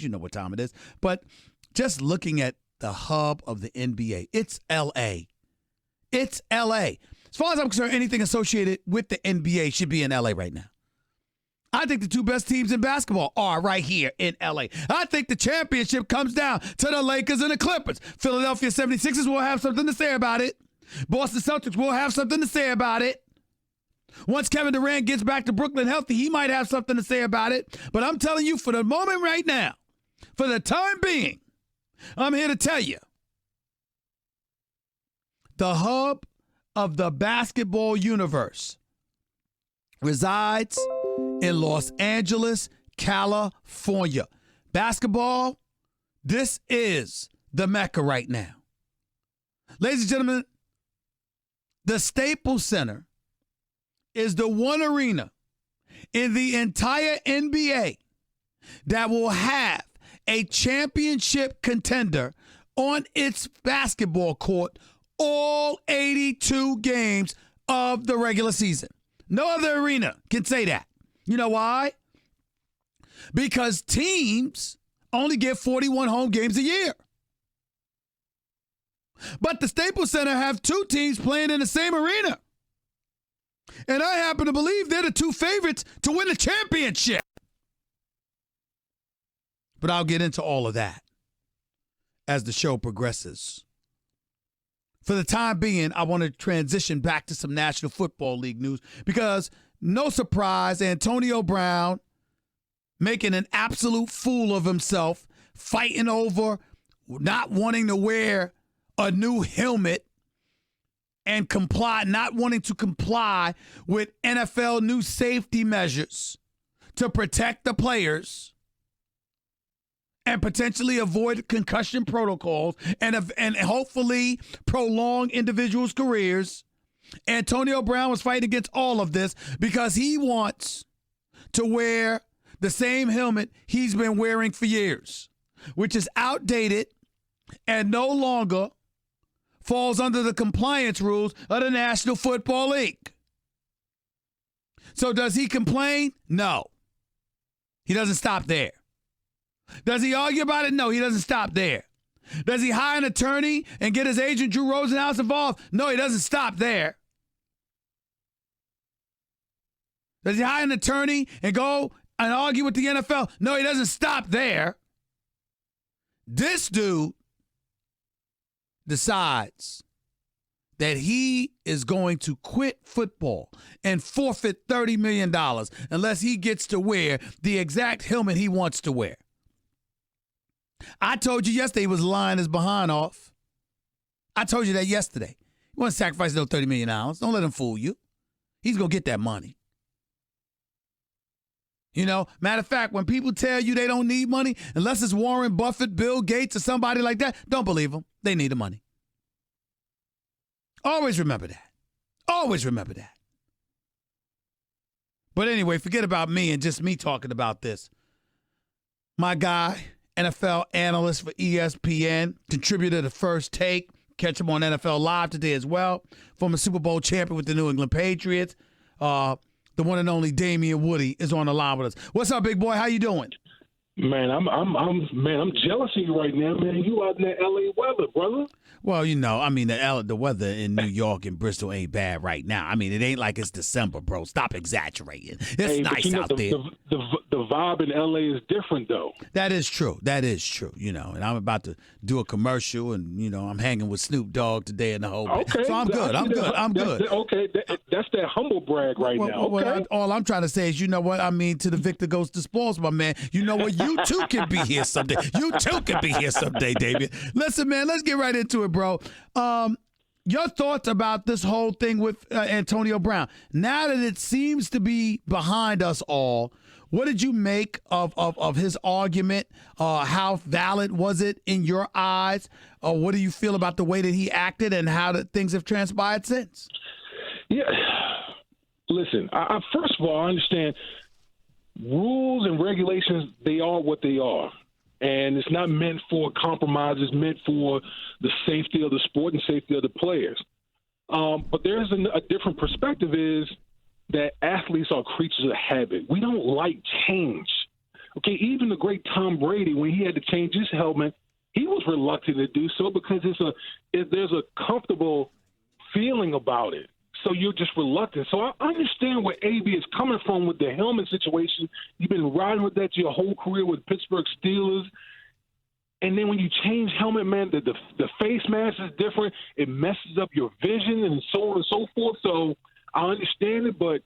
You know what time it is. But just looking at the hub of the NBA, it's L.A. It's L.A. As far as I'm concerned, anything associated with the NBA should be in L.A. right now. I think the two best teams in basketball are right here in L.A. I think the championship comes down to the Lakers and the Clippers. Philadelphia 76ers will have something to say about it. Boston Celtics will have something to say about it. Once Kevin Durant gets back to Brooklyn healthy, he might have something to say about it. But I'm telling you, for the moment right now, for the time being, I'm here to tell you, the hub of the basketball universe resides in Los Angeles, California. Basketball, this is the Mecca right now. Ladies and gentlemen, the Staples Center is the one arena in the entire NBA that will have a championship contender on its basketball court all 82 games of the regular season. No other arena can say that. You know why? Because teams only get 41 home games a year. But the Staples Center have two teams playing in the same arena. And I happen to believe they're the two favorites to win the championship. But I'll get into all of that as the show progresses. For the time being, I want to transition back to some National Football League news because, no surprise, Antonio Brown making an absolute fool of himself, fighting over not wanting to wear a new helmet and not wanting to comply with NFL new safety measures to protect the players and potentially avoid concussion protocols and hopefully prolong individuals' careers. Antonio Brown was fighting against all of this because he wants to wear the same helmet he's been wearing for years, which is outdated and no longer falls under the compliance rules of the National Football League. So does he complain? No. He doesn't stop there. Does he argue about it? No, he doesn't stop there. Does he hire an attorney and get his agent Drew Rosenhaus involved? No, he doesn't stop there. Does he hire an attorney and go and argue with the NFL? No, he doesn't stop there. This dude decides that he is going to quit football and forfeit $30 million unless he gets to wear the exact helmet he wants to wear. I told you yesterday he was lying his behind off. I told you that yesterday. He wasn't sacrificing those $30 million. Don't let him fool you. He's going to get that money. You know, matter of fact, when people tell you they don't need money, unless it's Warren Buffett, Bill Gates, or somebody like that, don't believe them. They need the money. Always remember that. Always remember that. But anyway, forget about me and just me talking about this. My guy, NFL analyst for ESPN, contributor to First Take. Catch him on NFL Live today as well. Former Super Bowl champion with the New England Patriots. The one and only Damien Woody is on the line with us. What's up, big boy? How you doing? Man, I'm jealous of you right now, man. You out in that LA weather, brother. Well, you know, I mean, the weather in New York and Bristol ain't bad right now. I mean, it ain't like it's December, bro. Stop exaggerating. It's nice out there. The vibe in LA is different, though. That is true. That is true. You know, and I'm about to do a commercial, and you know, I'm hanging with Snoop Dogg today in the whole. Okay, so I'm good. I'm good. That's that humble brag right now. Okay. All I'm trying to say is, you know what I mean. To the victor goes the spoils, my man. You know what? You too can be here someday. You too can be here someday, David. Listen, man. Let's get right into it, bro. Your thoughts about this whole thing with Antonio Brown. Now that it seems to be behind us all, what did you make of his argument? How valid was it in your eyes? What do you feel about the way that he acted and how things have transpired since? Yeah. Listen, I first of all, I understand rules and regulations, they are what they are. And it's not meant for compromise. It's meant for the safety of the sport and safety of the players. But there's a different perspective is that athletes are creatures of habit. We don't like change. Okay, even the great Tom Brady, when he had to change his helmet, he was reluctant to do so because there's a comfortable feeling about it. So you're just reluctant. So I understand where AB is coming from with the helmet situation. You've been riding with that your whole career with Pittsburgh Steelers. And then when you change helmet, man, the face mask is different. It messes up your vision and so on and so forth. So I understand it, but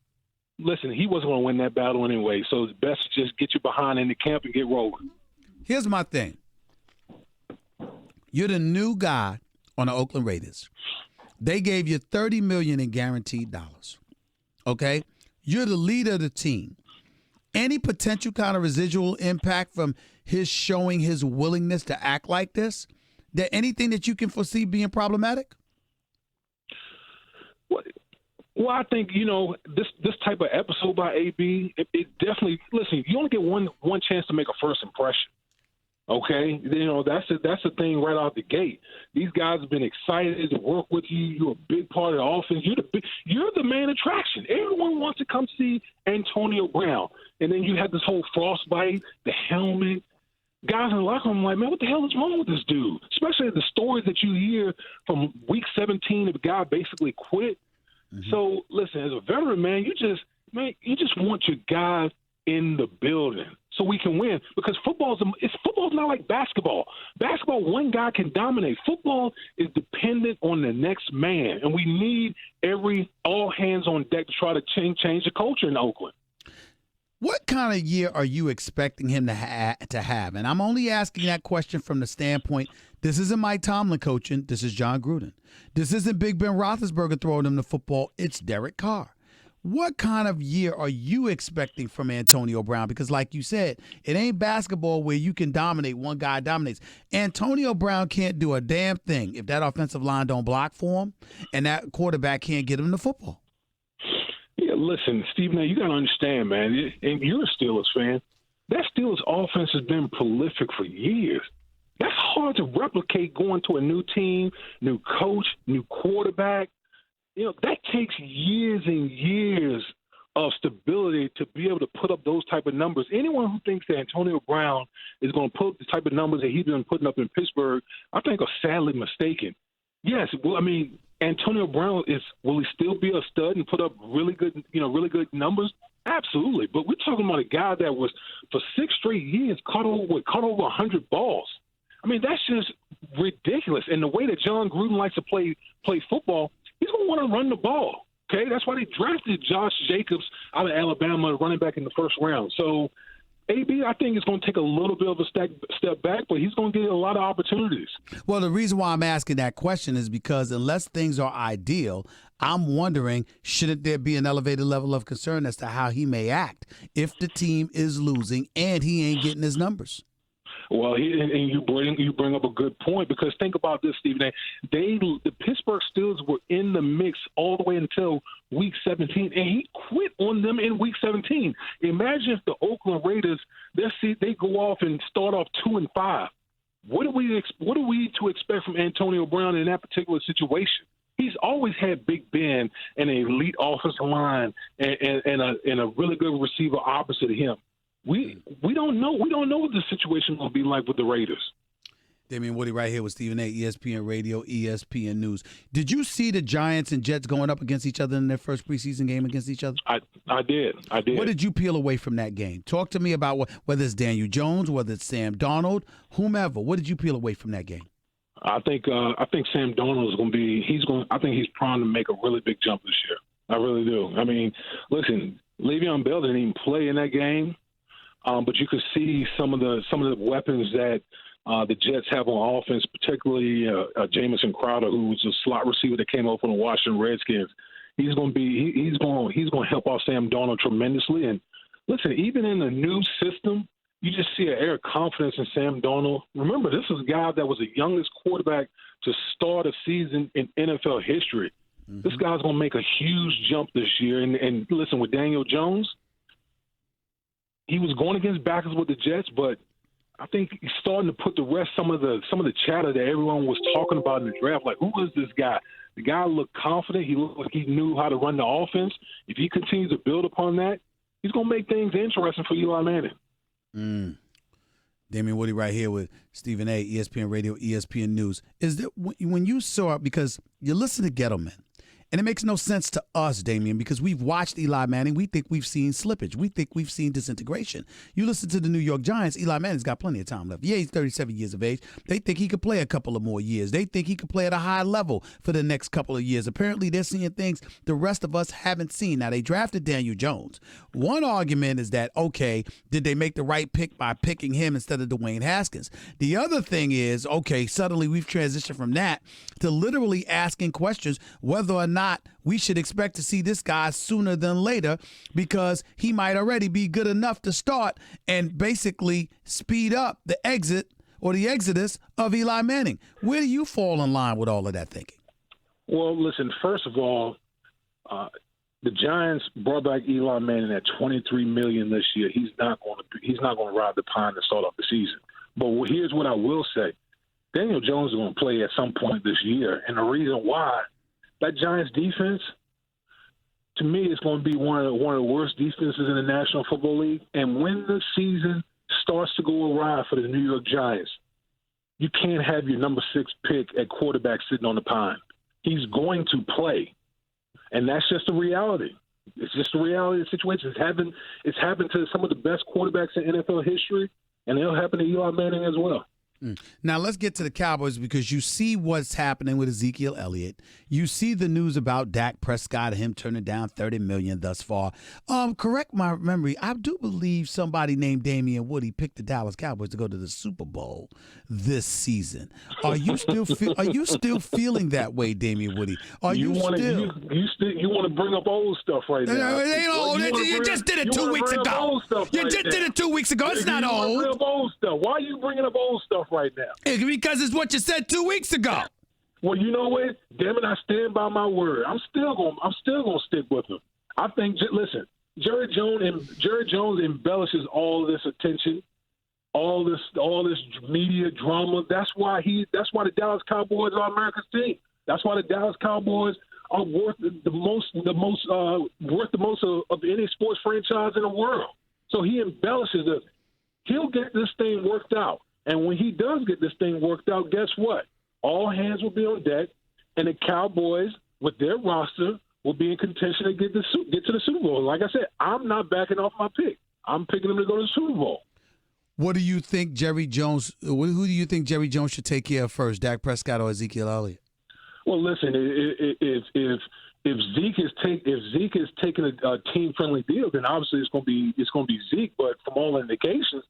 listen, he wasn't going to win that battle anyway. So it's best to just get you behind in the camp and get rolling. Here's my thing. You're the new guy on the Oakland Raiders. They gave you $30 million in guaranteed dollars. Okay? You're the leader of the team. Any potential kind of residual impact from his showing his willingness to act like this? There anything that you can foresee being problematic? Well, I think, this type of episode by AB, it definitely, listen, you only get one chance to make a first impression. Okay, that's the thing right out the gate. These guys have been excited to work with you. You're a big part of the offense. You're the main attraction. Everyone wants to come see Antonio Brown. And then you have this whole frostbite, the helmet. Guys in the locker room are like, man, what the hell is wrong with this dude? Especially the stories that you hear from week 17 of the guy basically quit. Mm-hmm. So listen, as a veteran, man, you just want your guys in the building so we can win, because football's not like basketball. Basketball, one guy can dominate. Football is dependent on the next man, and we need all hands on deck to try to change the culture in Oakland. What kind of year are you expecting him to have? And I'm only asking that question from the standpoint, this isn't Mike Tomlin coaching, this is John Gruden. This isn't Big Ben Roethlisberger throwing him the football, it's Derek Carr. What kind of year are you expecting from Antonio Brown? Because like you said, it ain't basketball where you can dominate, one guy dominates. Antonio Brown can't do a damn thing if that offensive line don't block for him and that quarterback can't get him the football. Yeah, listen, Stephen, you got to understand, man, and you're a Steelers fan, that Steelers offense has been prolific for years. That's hard to replicate going to a new team, new coach, new quarterback. That takes years and years of stability to be able to put up those type of numbers. Anyone who thinks that Antonio Brown is going to put up the type of numbers that he's been putting up in Pittsburgh, I think are sadly mistaken. Yes, well, I mean, Antonio Brown will he still be a stud and put up really good numbers? Absolutely. But we're talking about a guy that was for 6 straight years caught over 100 balls. I mean, that's just ridiculous. And the way that John Gruden likes to play football, he's going to want to run the ball. Okay, that's why they drafted Josh Jacobs out of Alabama, running back in the first round. So, AB, I think it's going to take a little bit of a step back, but he's going to get a lot of opportunities. Well, the reason why I'm asking that question is because unless things are ideal, I'm wondering, shouldn't there be an elevated level of concern as to how he may act if the team is losing and he ain't getting his numbers? Well, you bring up a good point, because think about this, Stephen. The Pittsburgh Steelers were in the mix all the way until week 17, and he quit on them in week 17. Imagine if the Oakland Raiders they go off and start off 2-5. What are we to expect from Antonio Brown in that particular situation? He's always had Big Ben and an elite offensive line and a really good receiver opposite of him. We don't know. We don't know what the situation will be like with the Raiders. Damien Woody right here with Stephen A., ESPN Radio, ESPN News. Did you see the Giants and Jets going up against each other in their first preseason game against each other? I did. What did you peel away from that game? Talk to me about whether it's Daniel Jones, whether it's Sam Darnold, whomever. What did you peel away from that game? I think Sam Darnold is going to be. I think he's primed to make a really big jump this year. I really do. I mean, listen, Le'Veon Bell didn't even play in that game. But you could see some of the weapons that the Jets have on offense, particularly Jamison Crowder, who was a slot receiver that came over from the Washington Redskins. He's going to help out Sam Darnold tremendously. And listen, even in the new system, you just see an air of confidence in Sam Darnold. Remember, this is a guy that was the youngest quarterback to start a season in NFL history. Mm-hmm. This guy's going to make a huge jump this year. And listen, with Daniel Jones, he was going against backers with the Jets, but I think he's starting to put to rest some of the chatter that everyone was talking about in the draft. Like, who is this guy? The guy looked confident. He looked like he knew how to run the offense. If he continues to build upon that, he's going to make things interesting for Eli Manning. Damien Woody right here with Stephen A., ESPN Radio, ESPN News. Is that when you saw, because you listen to Gettleman, and it makes no sense to us, Damien, because we've watched Eli Manning. We think we've seen slippage. We think we've seen disintegration. You listen to the New York Giants, Eli Manning's got plenty of time left. Yeah, he's 37 years of age. They think he could play a couple of more years. They think he could play at a high level for the next couple of years. Apparently, they're seeing things the rest of us haven't seen. Now, they drafted Daniel Jones. One argument is that, okay, did they make the right pick by picking him instead of Dwayne Haskins? The other thing is, okay, suddenly we've transitioned from that to literally asking questions whether or not we should expect to see this guy sooner than later, because he might already be good enough to start and basically speed up the exit or the exodus of Eli Manning. Where do you fall in line with all of that thinking? Well, listen, first of all, the Giants brought back Eli Manning at $23 million this year. He's not going to ride the pine to start off the season. But here's what I will say: Daniel Jones is going to play at some point this year, and the reason why, that Giants defense, to me, is going to be one of the worst defenses in the National Football League. And when the season starts to go awry for the New York Giants, you can't have your number 6 pick at quarterback sitting on the pine. He's going to play, and that's just the reality. It's just the reality of the situation. It's happened to some of the best quarterbacks in NFL history, and it'll happen to Eli Manning as well. Now, let's get to the Cowboys, because you see what's happening with Ezekiel Elliott. You see the news about Dak Prescott, him turning down $30 million thus far. Correct my memory, I do believe somebody named Damien Woody picked the Dallas Cowboys to go to the Super Bowl this season. Are you still feeling that way, Damien Woody? You want to bring up old stuff right now? It ain't old. You just did it 2 weeks ago. You just did it 2 weeks ago. It's not old. Bring up old stuff. Why are you bringing up old stuff right now? Because it's what you said 2 weeks ago. Well, you know what? Damn it, I stand by my word. I'm still gonna stick with him. I think. Listen, Jerry Jones embellishes all this attention, all this media drama. That's why the Dallas Cowboys are America's team. That's why the Dallas Cowboys are worth the most of any sports franchise in the world. So he embellishes it. He'll get this thing worked out. And when he does get this thing worked out, guess what? All hands will be on deck, and the Cowboys, with their roster, will be in contention to get to the Super Bowl. Like I said, I'm not backing off my pick. I'm picking them to go to the Super Bowl. What do you think Jerry Jones? Who do you think Jerry Jones should take care of first, Dak Prescott or Ezekiel Elliott? Well, listen, if Zeke is taking a team-friendly deal, then obviously it's going to be Zeke. But from all indications,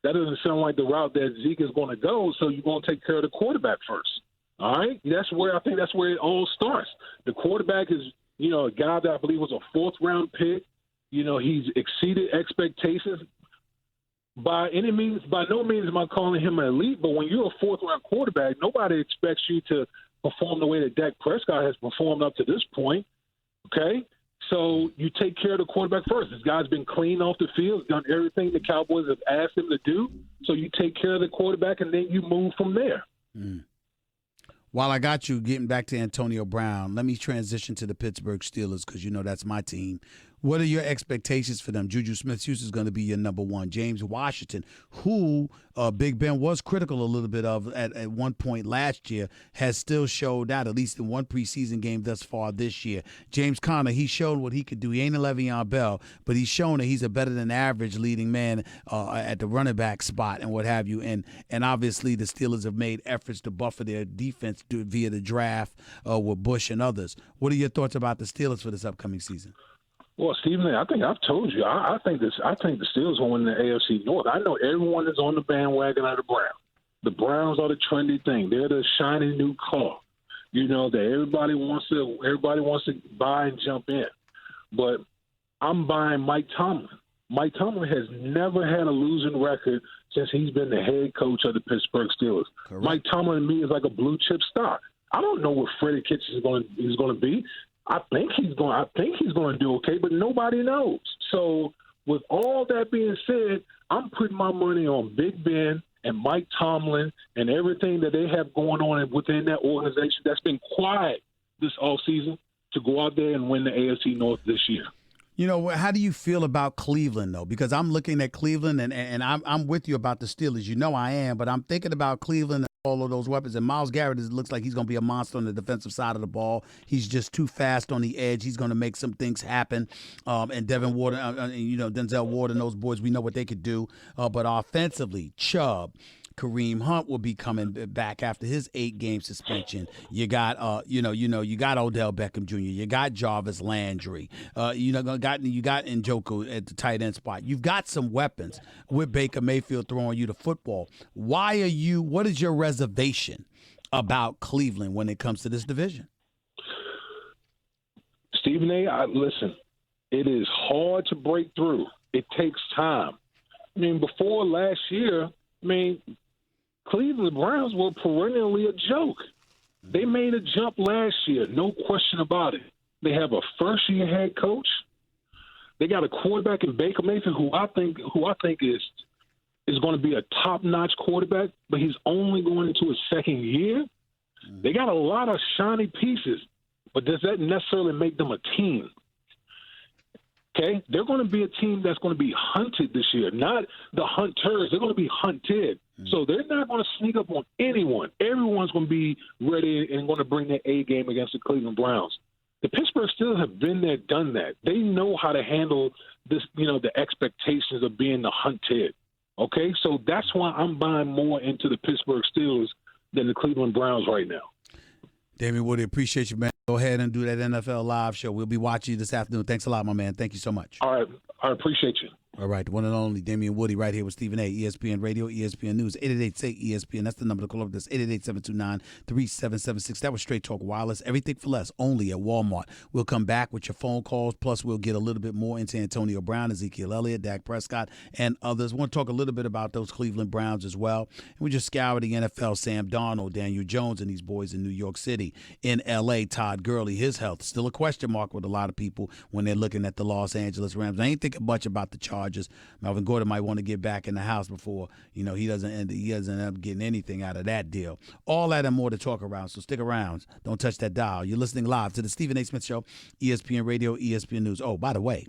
that doesn't sound like the route that Zeke is going to go, so you're going to take care of the quarterback first. All right? I think that's where it all starts. The quarterback is, a guy that I believe was a 4th-round pick. He's exceeded expectations. By no means am I calling him an elite, but when you're a 4th-round quarterback, nobody expects you to perform the way that Dak Prescott has performed up to this point, okay? So you take care of the quarterback first. This guy's been clean off the field, done everything the Cowboys have asked him to do. So you take care of the quarterback, and then you move from there. While I got you getting back to Antonio Brown, let me transition to the Pittsburgh Steelers, because that's my team. What are your expectations for them? Juju Smith-Schuster is going to be your number one. James Washington, who Big Ben was critical a little bit of at one point last year, has still showed out, at least in one preseason game thus far this year. James Conner, he showed what he could do. He ain't a Le'Veon Bell, but he's shown that he's a better than average leading man at the running back spot and what have you. And obviously the Steelers have made efforts to buffer their defense via the draft with Bush and others. What are your thoughts about the Steelers for this upcoming season? Well, Stephen, I think I've told you. I think the Steelers will win the AFC North. I know everyone is on the bandwagon of the Browns. The Browns are the trendy thing. They're the shiny new car. That everybody wants to buy and jump in. But I'm buying Mike Tomlin. Mike Tomlin has never had a losing record since he's been the head coach of the Pittsburgh Steelers. Correct. Mike Tomlin to me is like a blue chip stock. I don't know what Freddie Kitchens is going to be. I think he's going to do okay, but nobody knows. So with all that being said, I'm putting my money on Big Ben and Mike Tomlin and everything that they have going on within that organization that's been quiet this offseason to go out there and win the AFC North this year. You know, how do you feel about Cleveland, though? Because I'm looking at Cleveland, and I'm with you about the Steelers. You know I am, but I'm thinking about Cleveland and all of those weapons. And Myles Garrett looks like he's going to be a monster on the defensive side of the ball. He's just too fast on the edge. He's going to make some things happen. And Devin Ward, Denzel Ward and those boys, we know what they could do. But offensively, Chubb, Kareem Hunt will be coming back after his 8-game suspension. You got, you got Odell Beckham Jr. You got Jarvis Landry. You got Njoku at the tight end spot. You've got some weapons with Baker Mayfield throwing you the football. What is your reservation about Cleveland when it comes to this division? Stephen A., listen, it is hard to break through. It takes time. I mean, before last year, Cleveland Browns were perennially a joke. They made a jump last year, no question about it. They have a first-year head coach. They got a quarterback in Baker Mayfield, who I think is going to be a top-notch quarterback, but he's only going into his second year. They got a lot of shiny pieces, but does that necessarily make them a team? Okay, they're going to be a team that's going to be hunted this year, not the hunters. They're going to be hunted. So they're not going to sneak up on anyone. Everyone's going to be ready and going to bring their A game against the Cleveland Browns. The Pittsburgh Steelers have been there, done that. They know how to handle this, the expectations of being the hunted. Okay, so that's why I'm buying more into the Pittsburgh Steelers than the Cleveland Browns right now. Damien Woody, appreciate you, man. Go ahead and do that NFL Live show. We'll be watching you this afternoon. Thanks a lot, my man. Thank you so much. All right. I appreciate you. All right, the one and only Damien Woody right here with Stephen A. ESPN Radio, ESPN News, 888-SAY-ESPN. That's the number to call up. This 888-729-3776. That was Straight Talk Wireless. Everything for less, only at Walmart. We'll come back with your phone calls, plus we'll get a little bit more into Antonio Brown, Ezekiel Elliott, Dak Prescott, and others. We want to talk a little bit about those Cleveland Browns as well. And we just scoured the NFL, Sam Darnold, Daniel Jones, and these boys in New York City. In L.A., Todd Gurley, his health, still a question mark with a lot of people when they're looking at the Los Angeles Rams. I ain't thinking much about the Chargers. Melvin Gordon might want to get back in the house before, he doesn't end up getting anything out of that deal. All that and more to talk around, so stick around. Don't touch that dial. You're listening live to the Stephen A. Smith Show, ESPN Radio, ESPN News. Oh, by the way,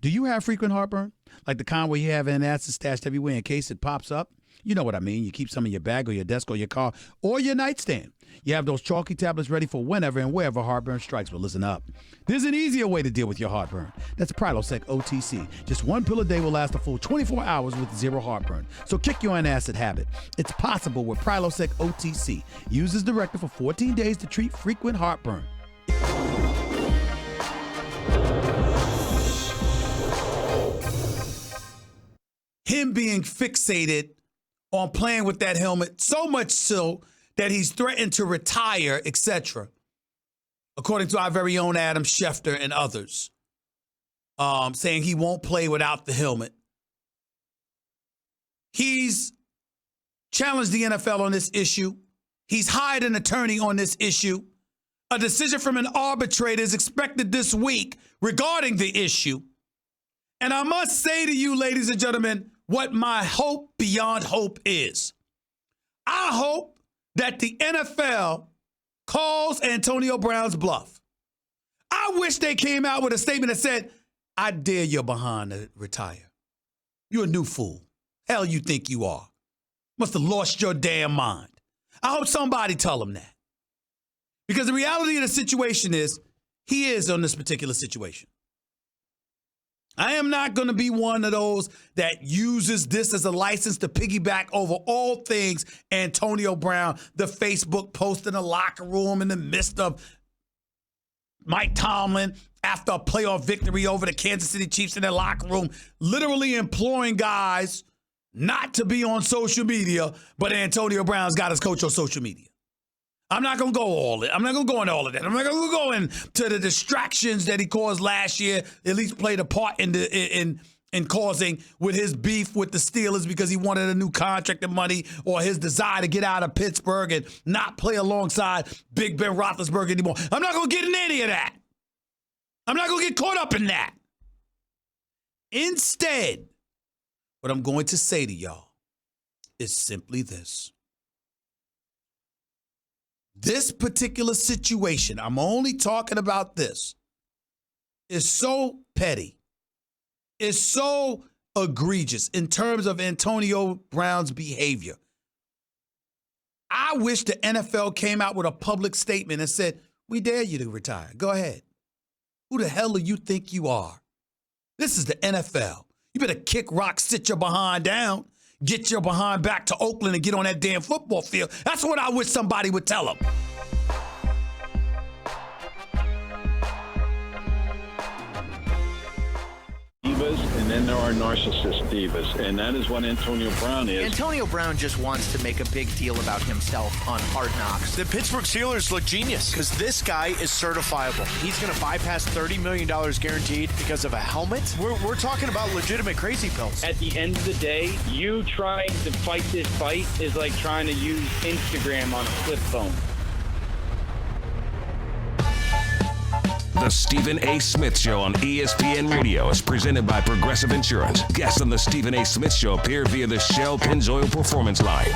do you have frequent heartburn? Like the kind where you have an acid stashed everywhere in case it pops up? You know what I mean. You keep some in your bag or your desk or your car or your nightstand. You have those chalky tablets ready for whenever and wherever heartburn strikes. But listen up. There's an easier way to deal with your heartburn. That's Prilosec OTC. Just one pill a day will last a full 24 hours with zero heartburn. So kick your antacid habit. It's possible with Prilosec OTC. Use as directed for 14 days to treat frequent heartburn. Him being fixated on playing with that helmet, so much so that he's threatened to retire, etc., according to our very own Adam Schefter and others, saying he won't play without the helmet. He's challenged the NFL on this issue. He's hired an attorney on this issue. A decision from an arbitrator is expected this week regarding the issue. And I must say to you, ladies and gentlemen, what my hope beyond hope is. I hope that the NFL calls Antonio Brown's bluff. I wish they came out with a statement that said, I dare your behind to retire. You're a new fool. Hell you think you are. Must have lost your damn mind. I hope somebody tell him that. Because the reality of the situation is, he is on this particular situation. I am not going to be one of those that uses this as a license to piggyback over all things Antonio Brown, the Facebook post in the locker room in the midst of Mike Tomlin after a playoff victory over the Kansas City Chiefs in their locker room, literally imploring guys not to be on social media, but Antonio Brown's got his coach on social media. I'm not going to go I'm not going to go into all of that. I'm not going to go into the distractions that he caused last year, at least played a part in causing with his beef with the Steelers because he wanted a new contract and money, or his desire to get out of Pittsburgh and not play alongside Big Ben Roethlisberger anymore. I'm not going to get in any of that. I'm not going to get caught up in that. Instead, what I'm going to say to y'all is simply this. This particular situation, I'm only talking about this, is so petty is so egregious in terms of Antonio Brown's behavior. I wish the NFL came out with a public statement and said, we dare you to retire. Go ahead. Who the hell do you think you are? This is the NFL. You better kick rock, sit your behind down, get your behind back to Oakland and get on that damn football field. That's what I wish somebody would tell them. And then there are narcissist divas, and that is what Antonio Brown is. Antonio Brown just wants to make a big deal about himself on Hard Knocks. The Pittsburgh Steelers look genius because this guy is certifiable. He's going to bypass $30 million guaranteed because of a helmet. We're talking about legitimate crazy pills. At the end of the day, you trying to fight this fight is like trying to use Instagram on a flip phone. The Stephen A. Smith Show on ESPN Radio is presented by Progressive Insurance. Guests on the Stephen A. Smith Show appear via the Shell Pennzoil Performance Line.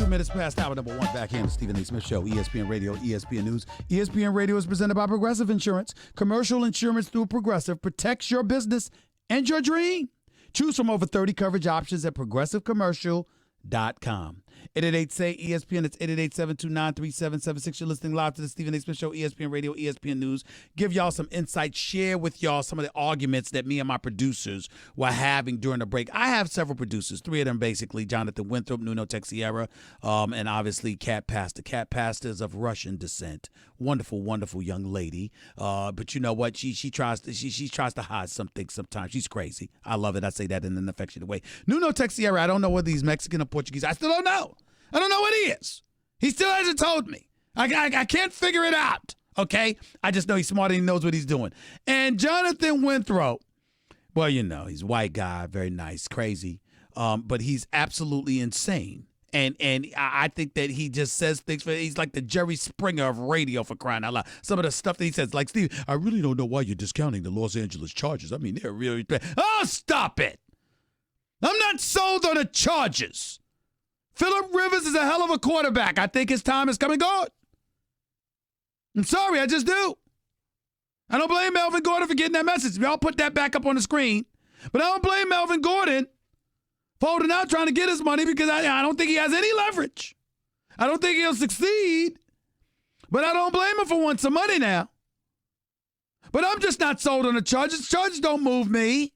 Minutes past hour number 1, back here on the Stephen A. Smith Show, ESPN Radio, ESPN News. ESPN Radio is presented by Progressive Insurance. Commercial insurance through Progressive protects your business and your dream. Choose from over 30 coverage options at progressivecommercial.com. 888-SAY-ESPN. It's 888-729-3776. You're listening live to the Stephen A. Smith Show, ESPN Radio, ESPN News. Give y'all some insight. Share with y'all some of the arguments that me and my producers were having during the break. I have several producers, 3 of them basically, Jonathan Winthrop, Nuno Texiera, and obviously Kat Pastor. Kat Pastor is of Russian descent. Wonderful, wonderful young lady. But you know what? She tries to hide some things sometimes. She's crazy. I love it. I say that in an affectionate way. Nuno Texiera, I don't know whether he's Mexican or Portuguese. I still don't know. I don't know what he is. He still hasn't told me. I can't figure it out, okay? I just know he's smart and he knows what he's doing. And Jonathan Winthrop, well, you know, he's a white guy, very nice, crazy, but he's absolutely insane. And I think that he just says things, he's like the Jerry Springer of radio, for crying out loud. Some of the stuff that he says, like, Steve, I really don't know why you're discounting the Los Angeles Chargers. I mean, they're really bad. Oh, stop it. I'm not sold on the Chargers. Phillip Rivers is a hell of a quarterback. I think his time is come and gone. I'm sorry, I just do. I don't blame Melvin Gordon for getting that message. I'll put that back up on the screen. But I don't blame Melvin Gordon for holding out trying to get his money because I don't think he has any leverage. I don't think he'll succeed. But I don't blame him for wanting some money now. But I'm just not sold on the Chargers. Chargers don't move me.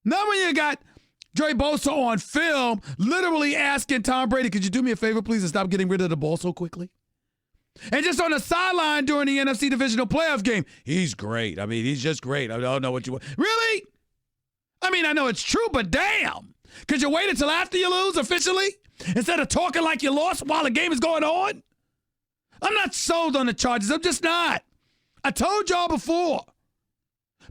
Not when you got Dre Bosa on film, literally asking Tom Brady, could you do me a favor, please, and stop getting rid of the ball so quickly? And just on the sideline during the NFC Divisional Playoff game, he's great. I mean, he's just great. I don't know what you want. Really? I mean, I know it's true, but damn. Could you wait until after you lose officially instead of talking like you lost while the game is going on? I'm not sold on the Chargers. I'm just not. I told y'all before.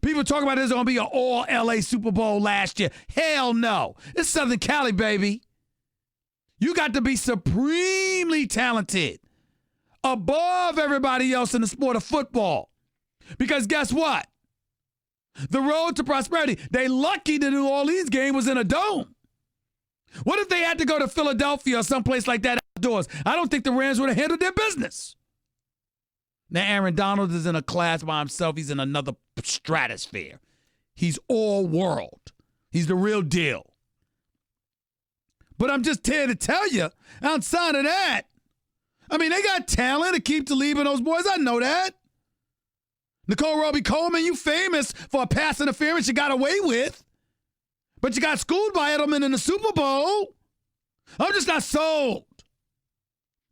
People talk about there's going to be an all-LA Super Bowl last year. Hell no. It's Southern Cali, baby. You got to be supremely talented, above everybody else in the sport of football. Because guess what? The road to prosperity, they lucky the New Orleans game was in a dome. What if they had to go to Philadelphia or someplace like that outdoors? I don't think the Rams would have handled their business. Now, Aaron Donald is in a class by himself. He's in another stratosphere. He's all world. He's the real deal. But I'm just here to tell you, outside of that, I mean, they got talent to keep Talib and those boys. I know that. Nicole Roby-Coleman, you famous for a pass interference you got away with. But you got schooled by Edelman in the Super Bowl. I'm just not sold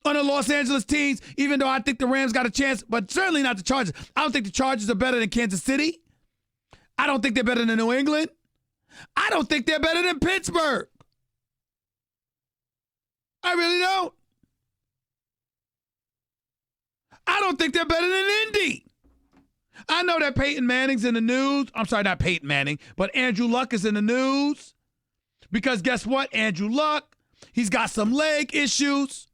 on the Los Angeles teams, even though I think the Rams got a chance, but certainly not the Chargers. I don't think the Chargers are better than Kansas City. I don't think they're better than New England. I don't think they're better than Pittsburgh. I really don't. I don't think they're better than Indy. I know that Peyton Manning's in the news. I'm sorry, not Peyton Manning, but Andrew Luck is in the news. Because guess what? Andrew Luck, he's got some leg issues.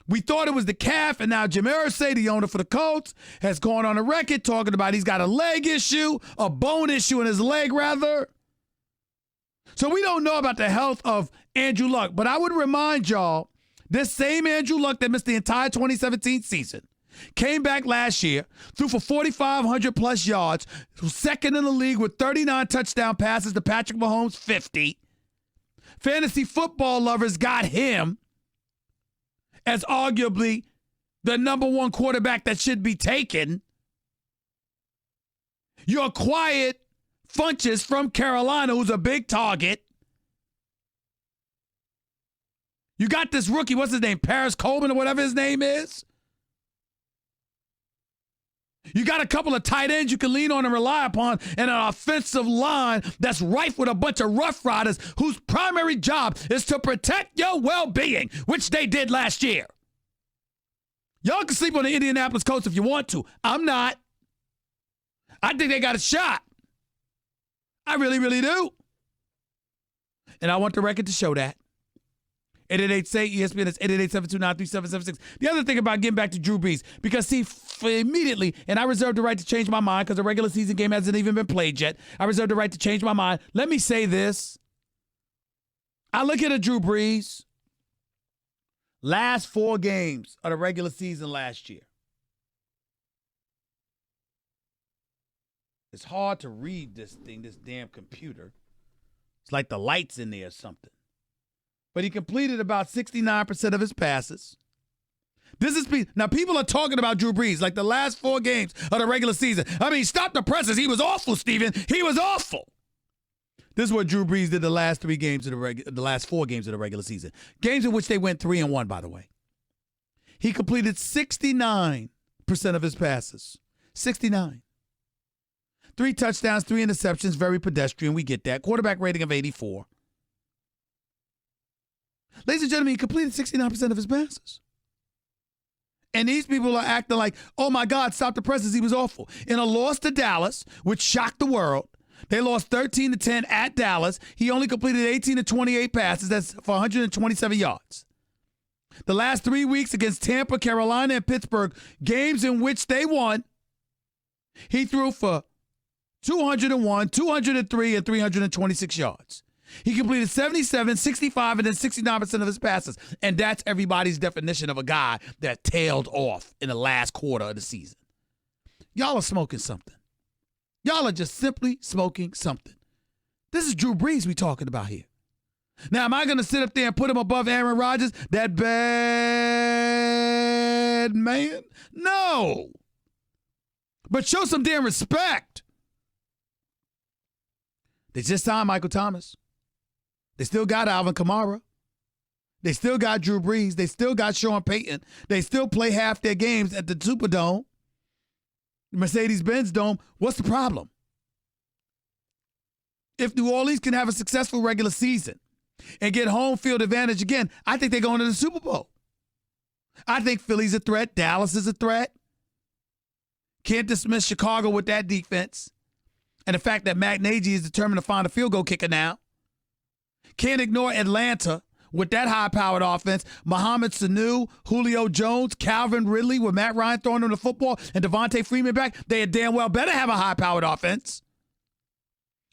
We thought it was the calf, and now Jim Irsay, the owner for the Colts, has gone on a record talking about he's got a leg issue, a bone issue in his leg, rather. So we don't know about the health of Andrew Luck, but I would remind y'all, this same Andrew Luck that missed the entire 2017 season came back last year, threw for 4,500 plus yards, second in the league with 39 touchdown passes to Patrick Mahomes' 50. Fantasy football lovers got him as arguably the number one quarterback that should be taken. Your quiet Funches from Carolina, who's a big target. You got this rookie, what's his name, Paris Coleman or whatever his name is. You got a couple of tight ends you can lean on and rely upon, and an offensive line that's rife with a bunch of rough riders whose primary job is to protect your well-being, which they did last year. Y'all can sleep on the Indianapolis Colts if you want to. I'm not. I think they got a shot. I really, really do. And I want the record to show that. 888-SAY-ESPN, it's 888-729-3776. The other thing about getting back to Drew Brees, because see, immediately, and I reserve the right to change my mind because the regular season game hasn't even been played yet. I reserve the right to change my mind. Let me say this. I look at a Drew Brees, last 4 games of the regular season last year. It's hard to read this thing, this damn computer. It's like the lights in there or something. But he completed about 69% of his passes. Now, people are talking about Drew Brees like the last 4 games of the regular season. I mean, stop the presses. He was awful, Steven. He was awful. This is what Drew Brees did the last 4 games of the regular season. Games in which they went 3-1, by the way. He completed 69% of his passes. 69. 3 touchdowns, 3 interceptions, very pedestrian. We get that. Quarterback rating of 84. Ladies and gentlemen, he completed 69% of his passes. And these people are acting like, oh my God, stop the presses. He was awful. In a loss to Dallas, which shocked the world, they lost 13-10 at Dallas. He only completed 18 of 28 passes. That's for 127 yards. The last 3 weeks against Tampa, Carolina, and Pittsburgh, games in which they won, he threw for 201, 203, and 326 yards. He completed 77, 65, and then 69% of his passes. And that's everybody's definition of a guy that tailed off in the last quarter of the season. Y'all are smoking something. Y'all are just simply smoking something. This is Drew Brees we talking about here. Now, am I going to sit up there and put him above Aaron Rodgers, that bad man? No. But show some damn respect. They just signed Michael Thomas. They still got Alvin Kamara. They still got Drew Brees. They still got Sean Payton. They still play half their games at the Superdome, Mercedes-Benz Dome. What's the problem? If New Orleans can have a successful regular season and get home field advantage again, I think they're going to the Super Bowl. I think Philly's a threat. Dallas is a threat. Can't dismiss Chicago with that defense. And the fact that Matt Nagy is determined to find a field goal kicker now. Can't ignore Atlanta with that high-powered offense. Mohamed Sanu, Julio Jones, Calvin Ridley with Matt Ryan throwing them the football, and Devontae Freeman back. They damn well better have a high-powered offense.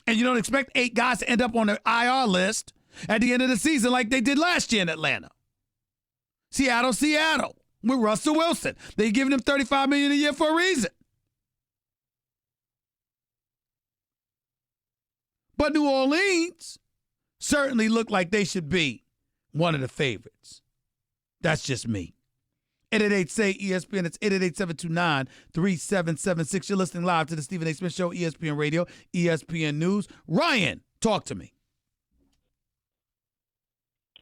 And you don't expect 8 guys to end up on the IR list at the end of the season like they did last year in Atlanta. Seattle with Russell Wilson. They're giving him $35 million a year for a reason. But New Orleans certainly look like they should be one of the favorites. That's just me. 888-SAY-ESPN. It's 888-729-3776. You're listening live to the Stephen A. Smith Show, ESPN Radio, ESPN News. Ryan, talk to me.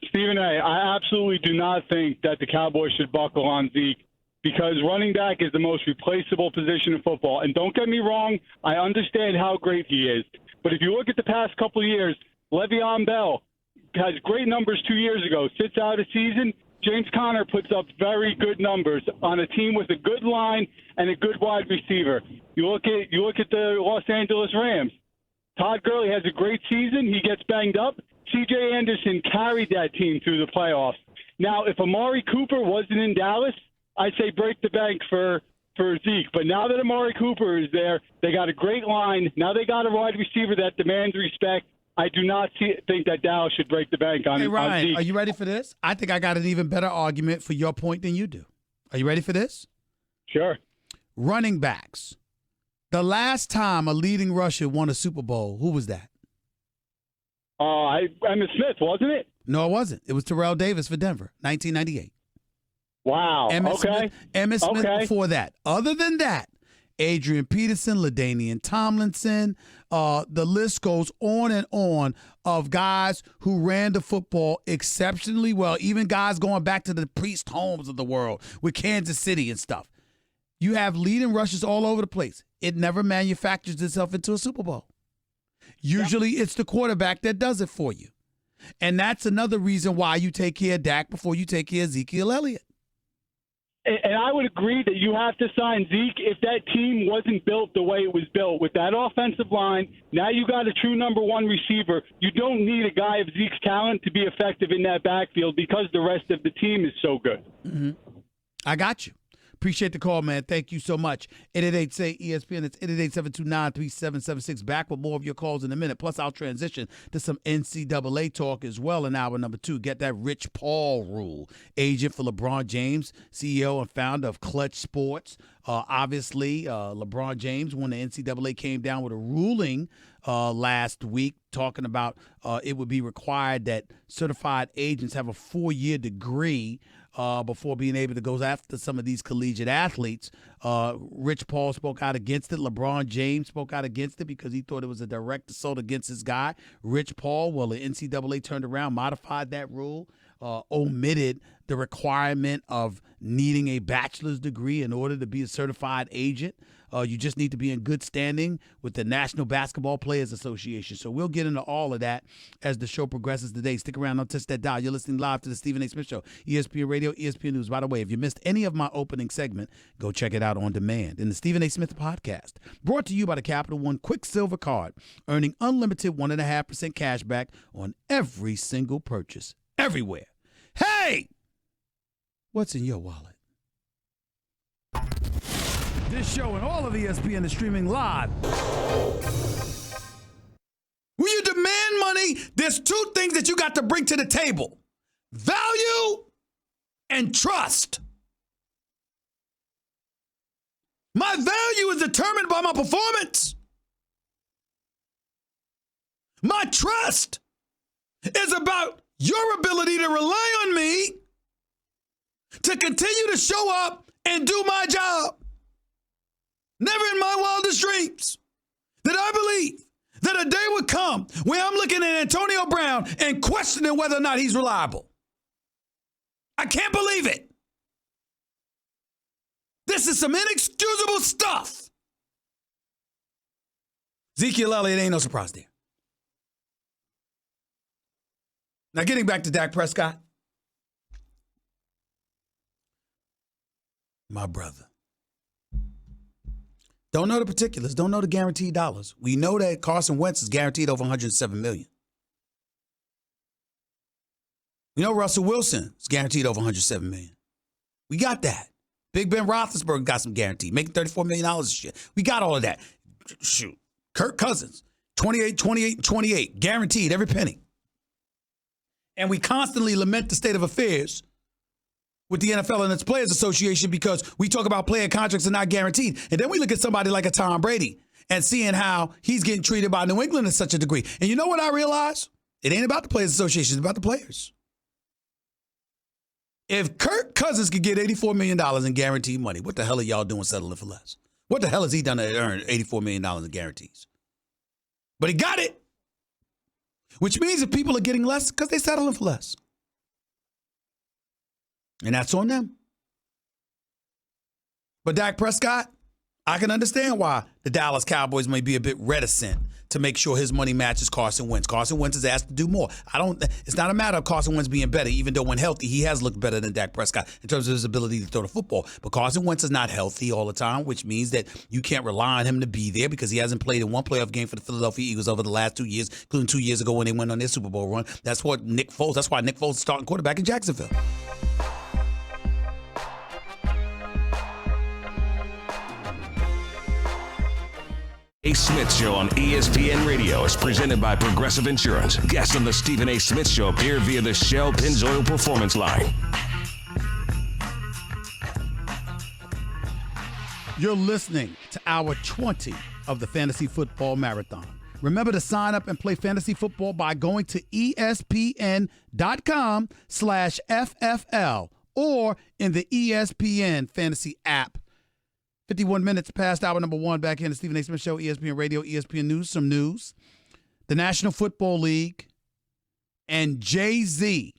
Stephen A., I absolutely do not think that the Cowboys should buckle on Zeke because running back is the most replaceable position in football. And don't get me wrong, I understand how great he is. But if you look at the past couple of years, Le'Veon Bell has great numbers 2 years ago, sits out a season. James Conner puts up very good numbers on a team with a good line and a good wide receiver. You look at the Los Angeles Rams. Todd Gurley has a great season. He gets banged up. C.J. Anderson carried that team through the playoffs. Now, if Amari Cooper wasn't in Dallas, I'd say break the bank for Zeke. But now that Amari Cooper is there, they got a great line. Now they got a wide receiver that demands respect. I do not think that Dallas should break the bank on, Hey, Ryan, on Zeke. are you ready for this? I think I got an even better argument for your point than you do. Are you ready for this? Sure. Running backs. The last time a leading rusher won a Super Bowl, who was that? Emmitt Smith, wasn't it? No, it wasn't. It was Terrell Davis for Denver, 1998. Wow. Emmitt Smith before that. Other than that, Adrian Peterson, LaDainian Tomlinson, the list goes on and on of guys who ran the football exceptionally well, even guys going back to the Priest Holmes of the world with Kansas City and stuff. You have leading rushers all over the place. It never manufactures itself into a Super Bowl. Usually it's the quarterback that does it for you. And that's another reason why you take care of Dak before you take care of Ezekiel Elliott. And I would agree that you have to sign Zeke if that team wasn't built the way it was built. With that offensive line, now you got a true number one receiver. You don't need a guy of Zeke's talent to be effective in that backfield because the rest of the team is so good. Mm-hmm. I got you. Appreciate the call, man. Thank you so much. 888-SAY-ESPN. It's 888-729-3776. Back with more of your calls in a minute. Plus, I'll transition to some NCAA talk as well in hour number 2. Get that Rich Paul rule. Agent for LeBron James, CEO and founder of Clutch Sports. Obviously, LeBron James, when the NCAA came down with a ruling last week talking about it would be required that certified agents have a 4-year degree before being able to go after some of these collegiate athletes. Rich Paul spoke out against it. LeBron James spoke out against it because he thought it was a direct assault against his guy, Rich Paul. Well, the NCAA turned around, modified that rule, omitted the requirement of needing a bachelor's degree in order to be a certified agent. You just need to be in good standing with the National Basketball Players Association. So we'll get into all of that as the show progresses today. Stick around, don't touch that dial. You're listening live to the Stephen A. Smith Show, ESPN Radio, ESPN News. By the way, if you missed any of my opening segment, go check it out on demand in the Stephen A. Smith Podcast. Brought to you by the Capital One Quicksilver Card, earning unlimited 1.5% cash back on every single purchase, everywhere. Hey! What's in your wallet? This show and all of ESPN is streaming live. When you demand money, there's 2 things that you got to bring to the table: value and trust. My value is determined by my performance. My trust is about your ability to rely on me to continue to show up and do my job. Never in my wildest dreams did I believe that a day would come where I'm looking at Antonio Brown and questioning whether or not he's reliable. I can't believe it. This is some inexcusable stuff. Ezekiel Elliott ain't no surprise there. Now, getting back to Dak Prescott, my brother. Don't know the particulars. Don't know the guaranteed dollars. We know that Carson Wentz is guaranteed over $107 million. We know Russell Wilson is guaranteed over $107 million. We got that. Big Ben Roethlisberger got some guaranteed, making $34 million this year. We got all of that. Shoot. Kirk Cousins, 28, 28, 28, guaranteed every penny. And we constantly lament the state of affairs with the NFL and its Players Association because we talk about player contracts are not guaranteed. And then we look at somebody like a Tom Brady and seeing how he's getting treated by New England to such a degree. And you know what I realize? It ain't about the Players Association. It's about the players. If Kirk Cousins could get $84 million in guaranteed money, what the hell are y'all doing settling for less? What the hell has he done to earn $84 million in guarantees? But he got it. Which means that people are getting less because they're settling for less. And that's on them. But Dak Prescott, I can understand why the Dallas Cowboys may be a bit reticent to make sure his money matches Carson Wentz. Carson Wentz is asked to do more. It's not a matter of Carson Wentz being better, even though when healthy, he has looked better than Dak Prescott in terms of his ability to throw the football. But Carson Wentz is not healthy all the time, which means that you can't rely on him to be there because he hasn't played in one playoff game for the Philadelphia Eagles over the last 2 years, including 2 years ago when they went on their Super Bowl run. That's why Nick Foles is starting quarterback in Jacksonville. A. Smith Show on ESPN Radio is presented by Progressive Insurance. Guests on the Stephen A. Smith Show appear via the Shell Pennzoil Performance Line. You're listening to hour 20 of the Fantasy Football Marathon. Remember to sign up and play fantasy football by going to ESPN.com/FFL or in the ESPN Fantasy app. 51 minutes past hour number 1. Back in the Stephen A. Smith Show, ESPN Radio, ESPN News. Some news. The National Football League and Jay-Z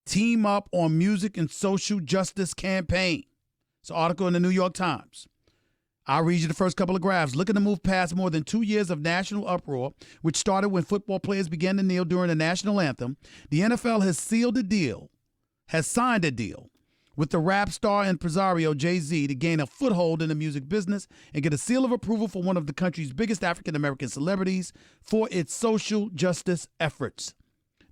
team up on music and social justice campaign. It's an article in the New York Times. I'll read you the first couple of graphs. Looking to move past more than 2 years of national uproar, which started when football players began to kneel during the national anthem, the NFL has signed a deal with the rap star and impresario Jay-Z to gain a foothold in the music business and get a seal of approval for one of the country's biggest African-American celebrities for its social justice efforts.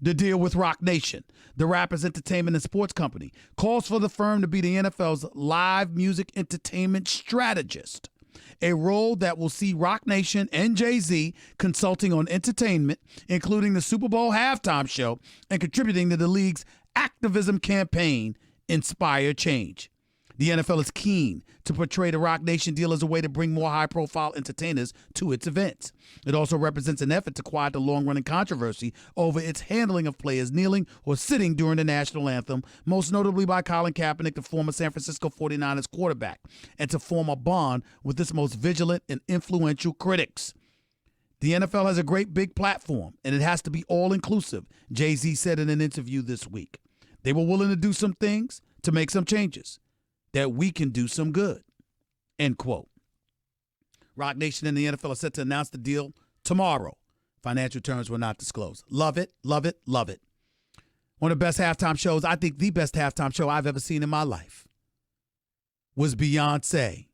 The deal with Roc Nation, the rapper's entertainment and sports company, calls for the firm to be the NFL's live music entertainment strategist, a role that will see Roc Nation and Jay-Z consulting on entertainment, including the Super Bowl halftime show, and contributing to the league's activism campaign, Inspire Change. The NFL is keen to portray the Roc Nation deal as a way to bring more high-profile entertainers to its events. It also represents an effort to quiet the long-running controversy over its handling of players kneeling or sitting during the national anthem, most notably by Colin Kaepernick, the former San Francisco 49ers quarterback, and to form a bond with its most vigilant and influential critics. The NFL has a great big platform, and it has to be all-inclusive, Jay-Z said in an interview this week. They were willing to do some things to make some changes, that we can do some good, end quote. Roc Nation and the NFL are set to announce the deal tomorrow. Financial terms were not disclosed. Love it, love it, love it. One of the best halftime shows, I think the best halftime show I've ever seen in my life, was Beyonce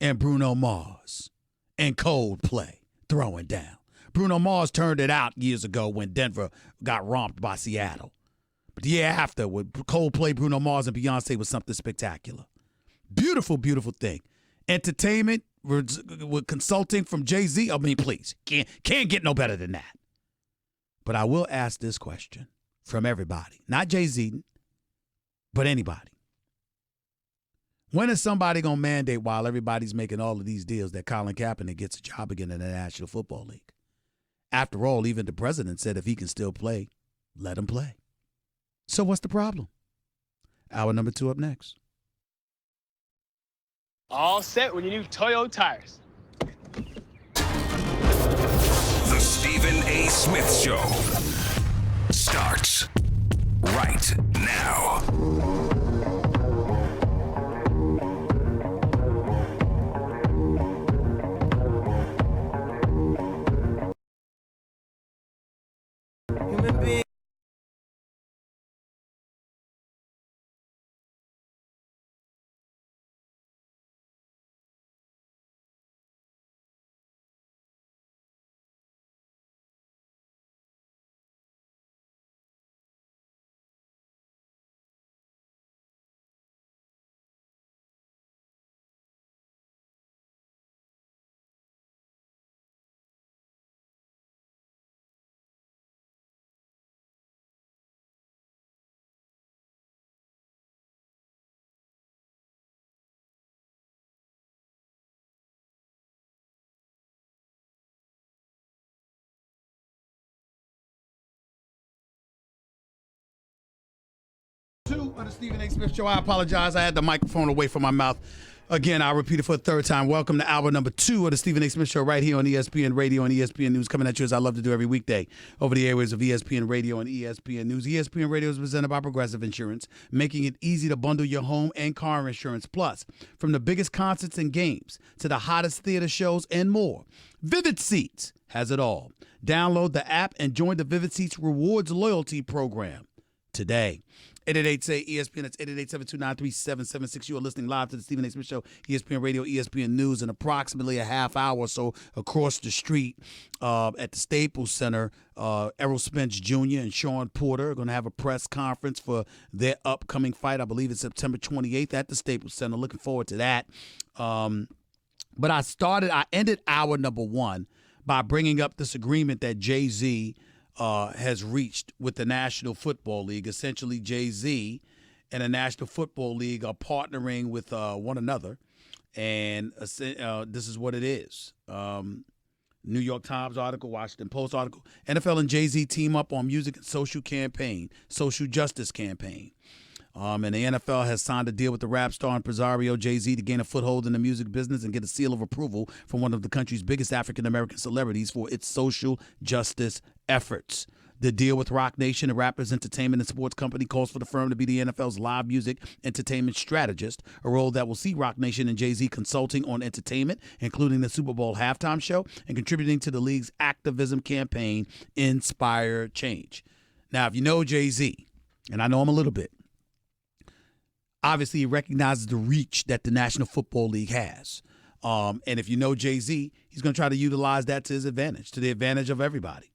and Bruno Mars and Coldplay throwing down. Bruno Mars turned it out years ago when Denver got romped by Seattle. But the year after, with Coldplay, Bruno Mars, and Beyonce was something spectacular. Beautiful, beautiful thing. Entertainment, with consulting from Jay-Z. I mean, please, can't get no better than that. But I will ask this question from everybody, not Jay-Z, but anybody. When is somebody going to mandate, while everybody's making all of these deals, that Colin Kaepernick gets a job again in the National Football League? After all, even the president said if he can still play, let him play. So what's the problem? Hour number 2 up next. All set with your new Toyo tires. The Stephen A. Smith Show starts right now. Human being. Of the Stephen A. Smith Show. I apologize. I had the microphone away from my mouth. Again, I'll repeat it for a third time. Welcome to hour number 2 of the Stephen A. Smith Show right here on ESPN Radio and ESPN News, coming at you as I love to do every weekday over the airwaves of ESPN Radio and ESPN News. ESPN Radio is presented by Progressive Insurance, making it easy to bundle your home and car insurance. Plus, from the biggest concerts and games to the hottest theater shows and more, Vivid Seats has it all. Download the app and join the Vivid Seats Rewards Loyalty Program today. 888-SAY-ESPN. That's 888-729-3776. You are listening live to the Stephen A. Smith Show, ESPN Radio, ESPN News, in approximately a half hour or so across the street at the Staples Center. Errol Spence Jr. and Sean Porter are going to have a press conference for their upcoming fight. I believe it's September 28th at the Staples Center. Looking forward to that. But I ended hour number one by bringing up this agreement that Jay-Z has reached with the National Football League. Essentially, Jay-Z and the National Football League are partnering with one another. And this is what it is. New York Times article, Washington Post article. NFL and Jay-Z team up on music and social justice campaign. And the NFL has signed a deal with the rap star and impresario Jay-Z to gain a foothold in the music business and get a seal of approval from one of the country's biggest African-American celebrities for its social justice efforts. The deal with Roc Nation, a rappers, entertainment, and sports company, calls for the firm to be the NFL's live music entertainment strategist, a role that will see Roc Nation and Jay-Z consulting on entertainment, including the Super Bowl halftime show, and contributing to the league's activism campaign, Inspire Change. Now, if you know Jay-Z, and I know him a little bit, obviously he recognizes the reach that the National Football League has. And if you know Jay-Z, he's going to try to utilize that to his advantage, to the advantage of everybody.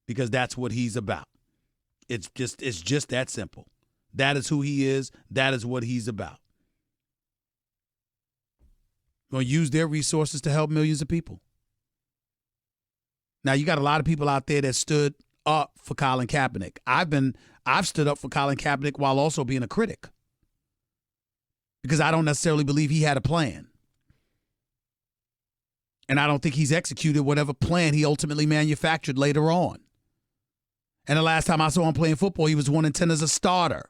Because that's what he's about. It's just that simple. That is who he is. That is what he's about. Going to use their resources to help millions of people. Now, you got a lot of people out there that stood up for Colin Kaepernick. I've stood up for Colin Kaepernick while also being a critic. Because I don't necessarily believe he had a plan. And I don't think he's executed whatever plan he ultimately manufactured later on. And the last time I saw him playing football, he was 1-10 as a starter.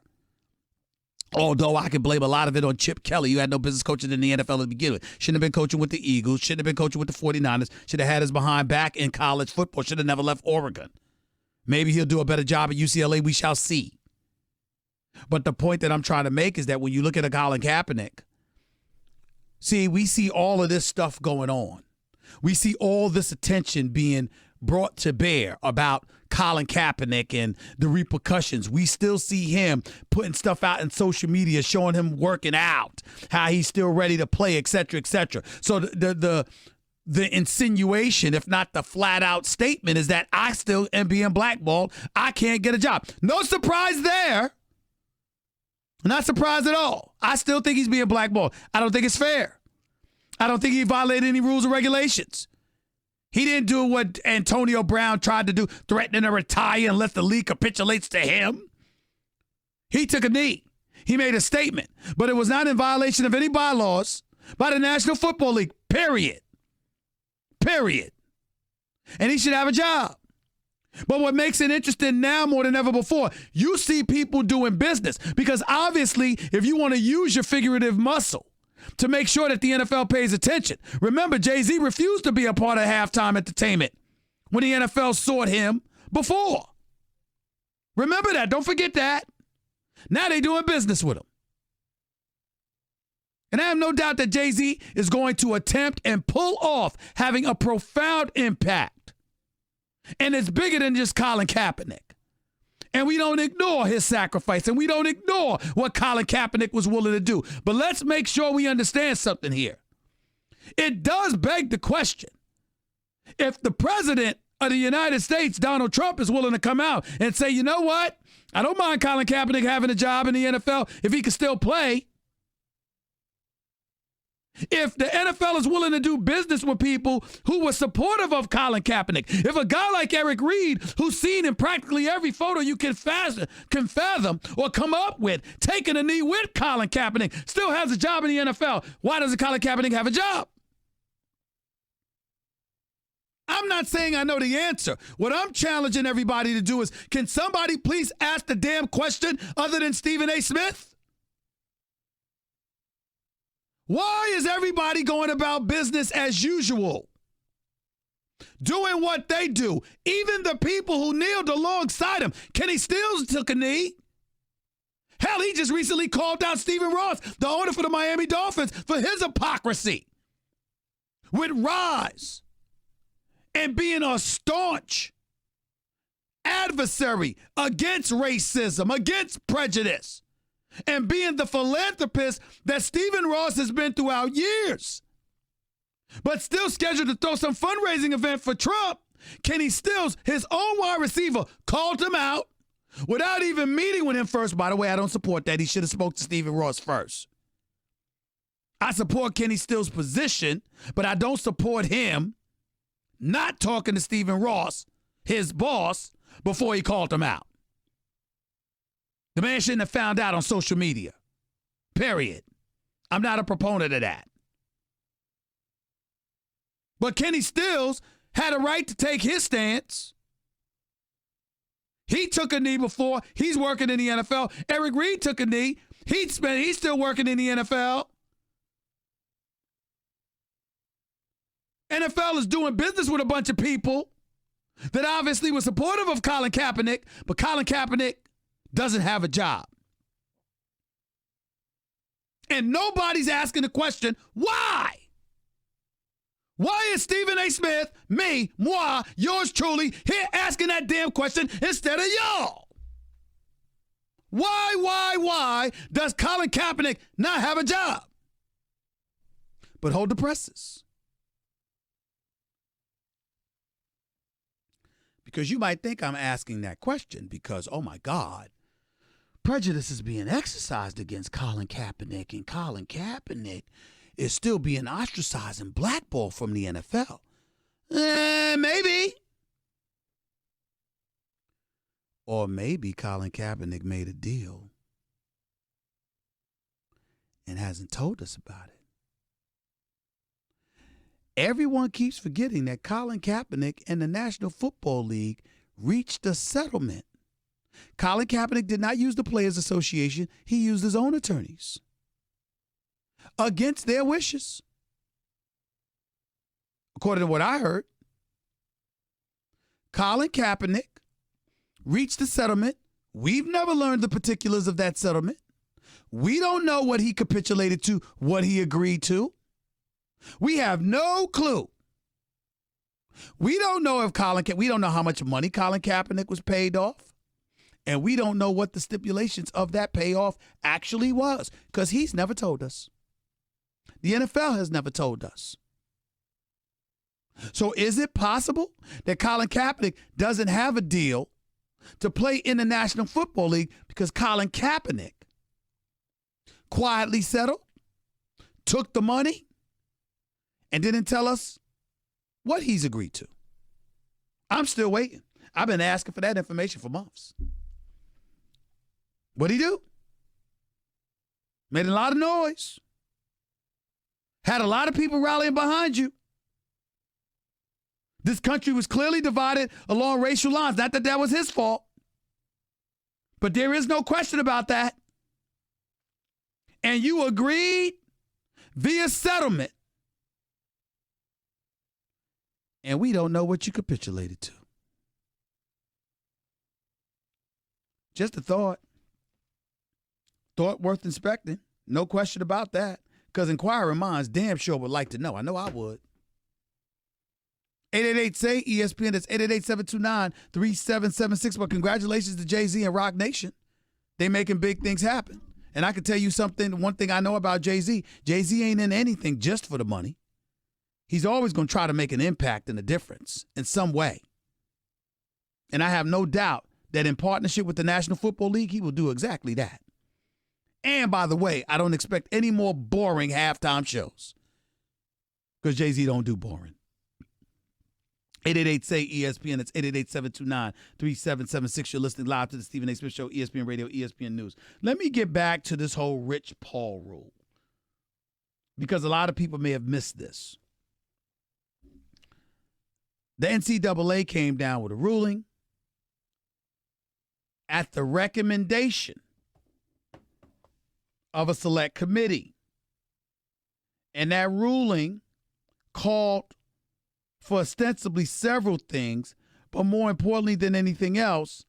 Although I could blame a lot of it on Chip Kelly, who had no business coaching in the NFL to begin with. Shouldn't have been coaching with the Eagles. Shouldn't have been coaching with the 49ers. Should have had his behind back in college football. Should have never left Oregon. Maybe he'll do a better job at UCLA. We shall see. But the point that I'm trying to make is that when you look at a Colin Kaepernick, we see all of this stuff going on. We see all this attention being brought to bear about Colin Kaepernick and the repercussions. We still see him putting stuff out in social media, showing him working out, how he's still ready to play, et cetera, et cetera. So the insinuation, if not the flat out statement, is that I still am being blackballed. I can't get a job. No surprise there. Not surprised at all. I still think he's being blackballed. I don't think it's fair. I don't think he violated any rules or regulations. He didn't do what Antonio Brown tried to do, threatening to retire unless the league capitulates to him. He took a knee. He made a statement. But it was not in violation of any bylaws by the National Football League, period. Period. And he should have a job. But what makes it interesting now more than ever before, you see people doing business. Because obviously, if you want to use your figurative muscle to make sure that the NFL pays attention. Remember, Jay-Z refused to be a part of halftime entertainment when the NFL sought him before. Remember that. Don't forget that. Now they're doing business with him. And I have no doubt that Jay-Z is going to attempt and pull off having a profound impact. And it's bigger than just Colin Kaepernick. And we don't ignore his sacrifice, and we don't ignore what Colin Kaepernick was willing to do. But let's make sure we understand something here. It does beg the question, if the president of the United States, Donald Trump, is willing to come out and say, you know what? I don't mind Colin Kaepernick having a job in the NFL if he can still play. If the NFL is willing to do business with people who were supportive of Colin Kaepernick, if a guy like Eric Reed, who's seen in practically every photo you can fathom or come up with, taking a knee with Colin Kaepernick, still has a job in the NFL, why doesn't Colin Kaepernick have a job? I'm not saying I know the answer. What I'm challenging everybody to do is, can somebody please ask the damn question other than Stephen A. Smith? Why is everybody going about business as usual? Doing what they do. Even the people who kneeled alongside him. Kenny Stills took a knee. Hell, he just recently called out Stephen Ross, the owner for the Miami Dolphins, for his hypocrisy with Rise and being a staunch adversary against racism, against prejudice. And being the philanthropist that Stephen Ross has been throughout years. But still scheduled to throw some fundraising event for Trump, Kenny Stills, his own wide receiver, called him out without even meeting with him first. By the way, I don't support that. He should have spoke to Stephen Ross first. I support Kenny Stills' position, but I don't support him not talking to Stephen Ross, his boss, before he called him out. The man shouldn't have found out on social media. Period. I'm not a proponent of that. But Kenny Stills had a right to take his stance. He took a knee before. He's working in the NFL. Eric Reed took a knee. He's still working in the NFL. NFL is doing business with a bunch of people that obviously were supportive of Colin Kaepernick, but Colin Kaepernick doesn't have a job. And nobody's asking the question, why? Why is Stephen A. Smith, me, moi, yours truly, here asking that damn question instead of y'all? Why does Colin Kaepernick not have a job? But hold the presses. Because you might think I'm asking that question because, oh my God, prejudice is being exercised against Colin Kaepernick, and Colin Kaepernick is still being ostracized and blackballed from the NFL. Maybe. Or maybe Colin Kaepernick made a deal and hasn't told us about it. Everyone keeps forgetting that Colin Kaepernick and the National Football League reached a settlement. Colin Kaepernick did not use the Players Association. He used his own attorneys against their wishes. According to what I heard, Colin Kaepernick reached a settlement. We've never learned the particulars of that settlement. We don't know what he capitulated to, what he agreed to. We have no clue. We don't know if we don't know how much money Colin Kaepernick was paid off. And we don't know what the stipulations of that payoff actually was because he's never told us. The NFL has never told us. So is it possible that Colin Kaepernick doesn't have a deal to play in the National Football League because Colin Kaepernick quietly settled, took the money, and didn't tell us what he's agreed to? I'm still waiting. I've been asking for that information for months. What'd he do? Made a lot of noise. Had a lot of people rallying behind you. This country was clearly divided along racial lines. Not that that was his fault. But there is no question about that. And you agreed via settlement. And we don't know what you capitulated to. Just a thought. Thought worth inspecting. No question about that. Because inquiring minds damn sure would like to know. I know I would. 888-SAY-ESPN. That's 888-729-3776. But congratulations to Jay-Z and Rock Nation. They making big things happen. And I can tell you something, one thing I know about Jay-Z. Jay-Z ain't in anything just for the money. He's always going to try to make an impact and a difference in some way. And I have no doubt that in partnership with the National Football League, he will do exactly that. And by the way, I don't expect any more boring halftime shows because Jay-Z don't do boring. 888-SAY-ESPN. That's 888-729-3776. You're listening live to the Stephen A. Smith Show, ESPN Radio, ESPN News. Let me get back to this whole Rich Paul rule because a lot of people may have missed this. The NCAA came down with a ruling at the recommendation of a select committee. And that ruling called for ostensibly several things, but more importantly than anything else,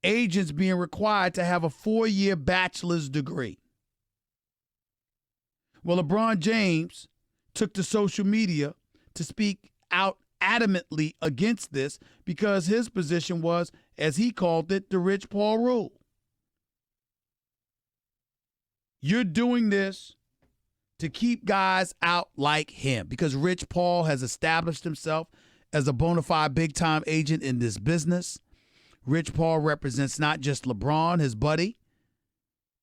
agents being required to have a 4-year bachelor's degree. Well, LeBron James took to social media to speak out adamantly against this because his position was, as he called it, the Rich Paul rule. You're doing this to keep guys out like him because Rich Paul has established himself as a bona fide big-time agent in this business. Rich Paul represents not just LeBron, his buddy,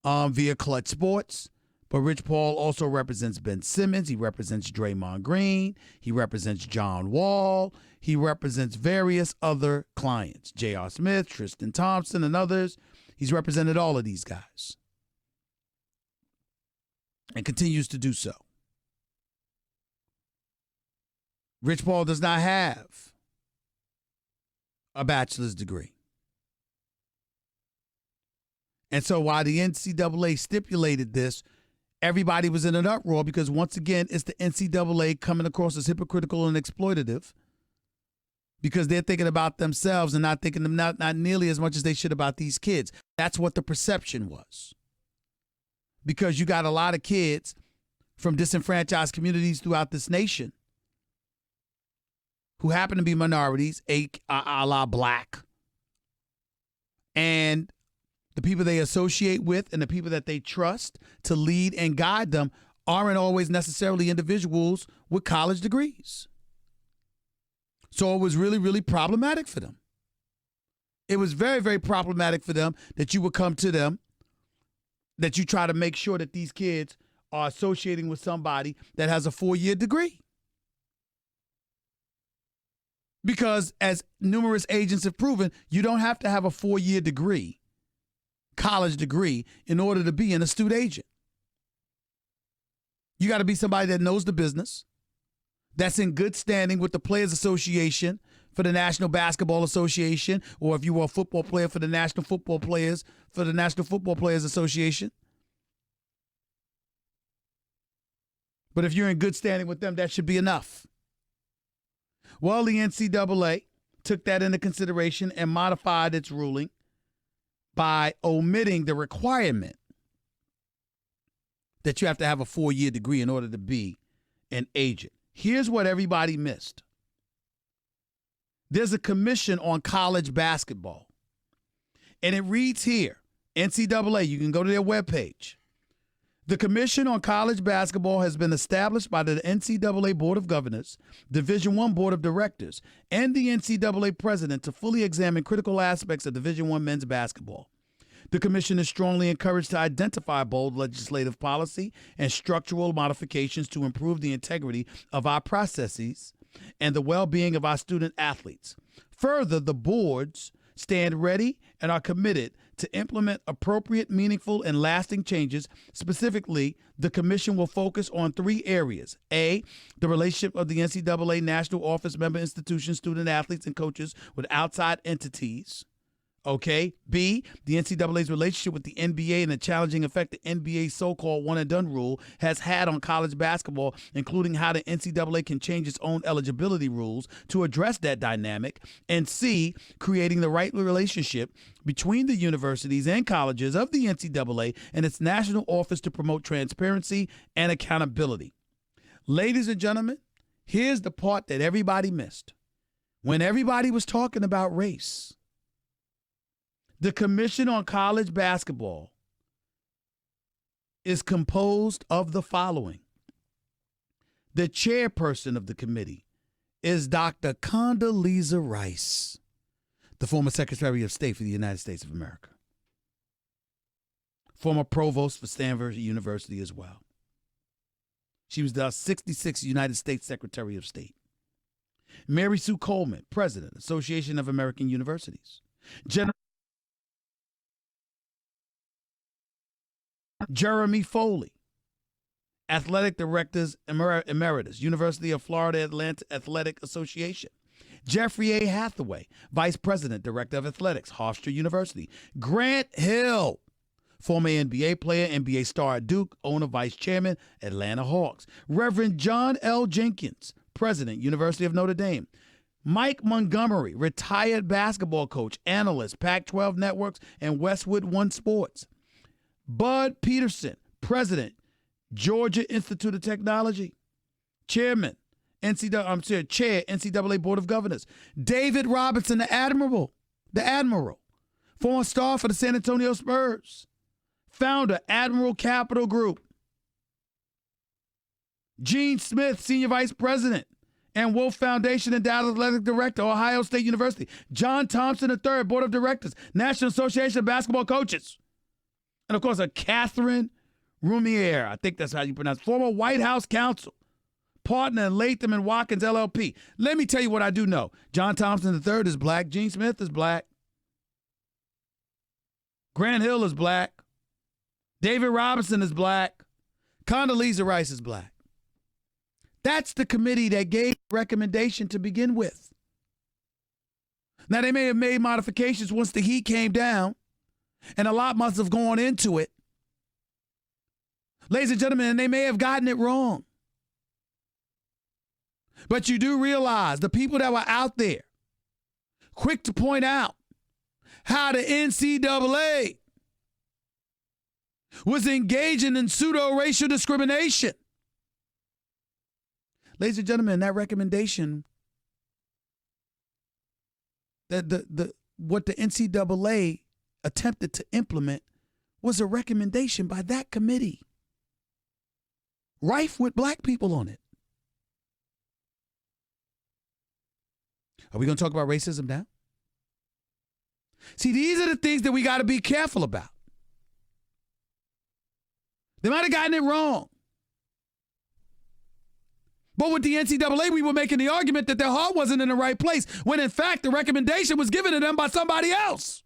via Clutch Sports, But Rich Paul also represents Ben Simmons. He represents Draymond Green. He represents John Wall. He represents various other clients, J.R. Smith, Tristan Thompson, and others. He's represented all of these guys and continues to do so. Rich Paul does not have a bachelor's degree. And so while the NCAA stipulated this, everybody was in an uproar because, once again, it's the NCAA coming across as hypocritical and exploitative because they're thinking about themselves and not thinking not nearly as much as they should about these kids. That's what the perception was. Because you got a lot of kids from disenfranchised communities throughout this nation who happen to be minorities, a la black, and the people they associate with and the people that they trust to lead and guide them aren't always necessarily individuals with college degrees. So it was really, really problematic for them. It was very, very problematic for them that you would come to them, that you try to make sure that these kids are associating with somebody that has a 4-year degree. Because as numerous agents have proven, you don't have to have a 4-year degree, college degree, in order to be an astute agent. You got to be somebody that knows the business, that's in good standing with the Players Association for the National Basketball Association, or if you were a football player for the National Football Players Association. But if you're in good standing with them, that should be enough. Well, the NCAA took that into consideration and modified its ruling by omitting the requirement that you have to have a 4-year degree in order to be an agent. Here's what everybody missed. There's a commission on college basketball, and it reads here, NCAA, you can go to their webpage. The Commission on College Basketball has been established by the NCAA Board of Governors, Division I Board of Directors, and the NCAA President to fully examine critical aspects of Division I men's basketball. The Commission is strongly encouraged to identify bold legislative policy and structural modifications to improve the integrity of our processes and the well-being of our student athletes. Further, the boards stand ready and are committed to implement appropriate, meaningful, and lasting changes. Specifically, the commission will focus on 3 areas. A, the relationship of the NCAA National Office member institutions, student athletes, and coaches with outside entities. Okay. B, the NCAA's relationship with the NBA and the challenging effect the NBA's so-called one-and-done rule has had on college basketball, including how the NCAA can change its own eligibility rules to address that dynamic. And C, creating the right relationship between the universities and colleges of the NCAA and its national office to promote transparency and accountability. Ladies and gentlemen, here's the part that everybody missed. When everybody was talking about race, the Commission on College Basketball is composed of the following. The chairperson of the committee is Dr. Condoleezza Rice, the former Secretary of State for the United States of America, former provost for Stanford University as well. She was the 66th United States Secretary of State. Mary Sue Coleman, President, Association of American Universities. Jeremy Foley, Athletic Directors Emeritus, University of Florida Atlantic Athletic Association. Jeffrey A. Hathaway, Vice President, Director of Athletics, Hofstra University. Grant Hill, former NBA player, NBA star at Duke, owner, Vice Chairman, Atlanta Hawks. Reverend John L. Jenkins, President, University of Notre Dame. Mike Montgomery, retired basketball coach, analyst, Pac-12 Networks, and Westwood One Sports. Bud Peterson, President, Georgia Institute of Technology, Chair, NCAA Board of Governors. David Robinson, the Admiral, former star for the San Antonio Spurs, founder, Admiral Capital Group. Gene Smith, Senior Vice President, and Wolf Foundation and Dallas Athletic Director, Ohio State University. John Thompson III, Board of Directors, National Association of Basketball Coaches. And, of course, a Catherine Rumier, I think that's how you pronounce it, former White House counsel, partner in Latham and Watkins LLP. Let me tell you what I do know. John Thompson III is black. Gene Smith is black. Grant Hill is black. David Robinson is black. Condoleezza Rice is black. That's the committee that gave the recommendation to begin with. Now, they may have made modifications once the heat came down, and a lot must have gone into it. Ladies and gentlemen, they may have gotten it wrong. But you do realize the people that were out there, quick to point out how the NCAA was engaging in pseudo-racial discrimination. Ladies and gentlemen, that recommendation, what the NCAA attempted to implement was a recommendation by that committee, rife with black people on it. Are we going to talk about racism now? See, these are the things that we got to be careful about. They might have gotten it wrong. But with the NCAA, we were making the argument that their heart wasn't in the right place, when in fact the recommendation was given to them by somebody else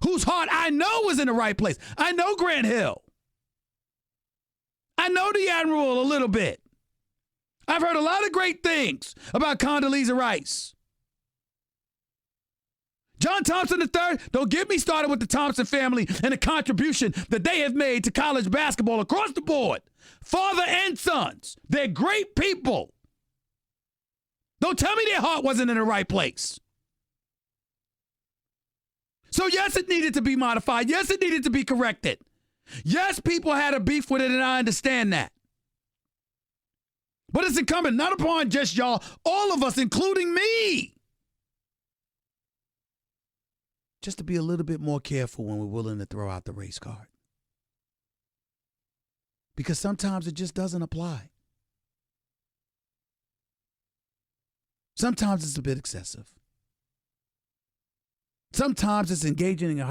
whose heart I know was in the right place. I know Grant Hill. I know the Admiral a little bit. I've heard a lot of great things about Condoleezza Rice. John Thompson III, don't get me started with the Thompson family and the contribution that they have made to college basketball across the board. Father and sons, they're great people. Don't tell me their heart wasn't in the right place. So yes, it needed to be modified. Yes, it needed to be corrected. Yes, people had a beef with it, and I understand that. But it's incumbent not upon just y'all, all of us, including me, just to be a little bit more careful when we're willing to throw out the race card. Because sometimes it just doesn't apply. Sometimes it's a bit excessive. Sometimes it's engaging in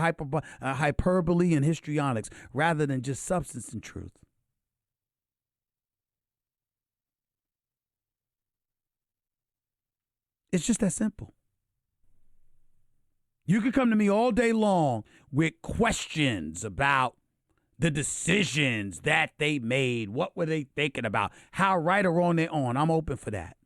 hyperbole and histrionics rather than just substance and truth. It's just that simple. You can come to me all day long with questions about the decisions that they made. What were they thinking about? How right or wrong they're on. I'm open for that.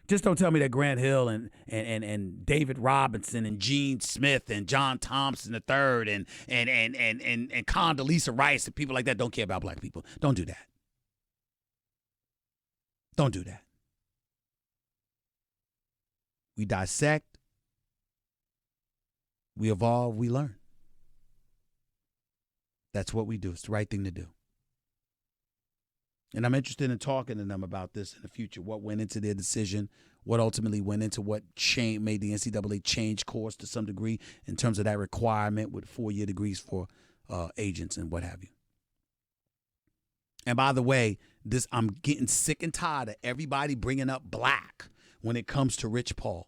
Just don't tell me that Grant Hill and David Robinson and Gene Smith and John Thompson III and Condoleezza Rice and people like that don't care about black people. Don't do that. Don't do that. We dissect, we evolve, we learn. That's what we do. It's the right thing to do. And I'm interested in talking to them about this in the future, what went into their decision, what ultimately went into what made the NCAA change course to some degree in terms of that requirement with 4-year degrees for agents and what have you. And by the way, I'm getting sick and tired of everybody bringing up black when it comes to Rich Paul.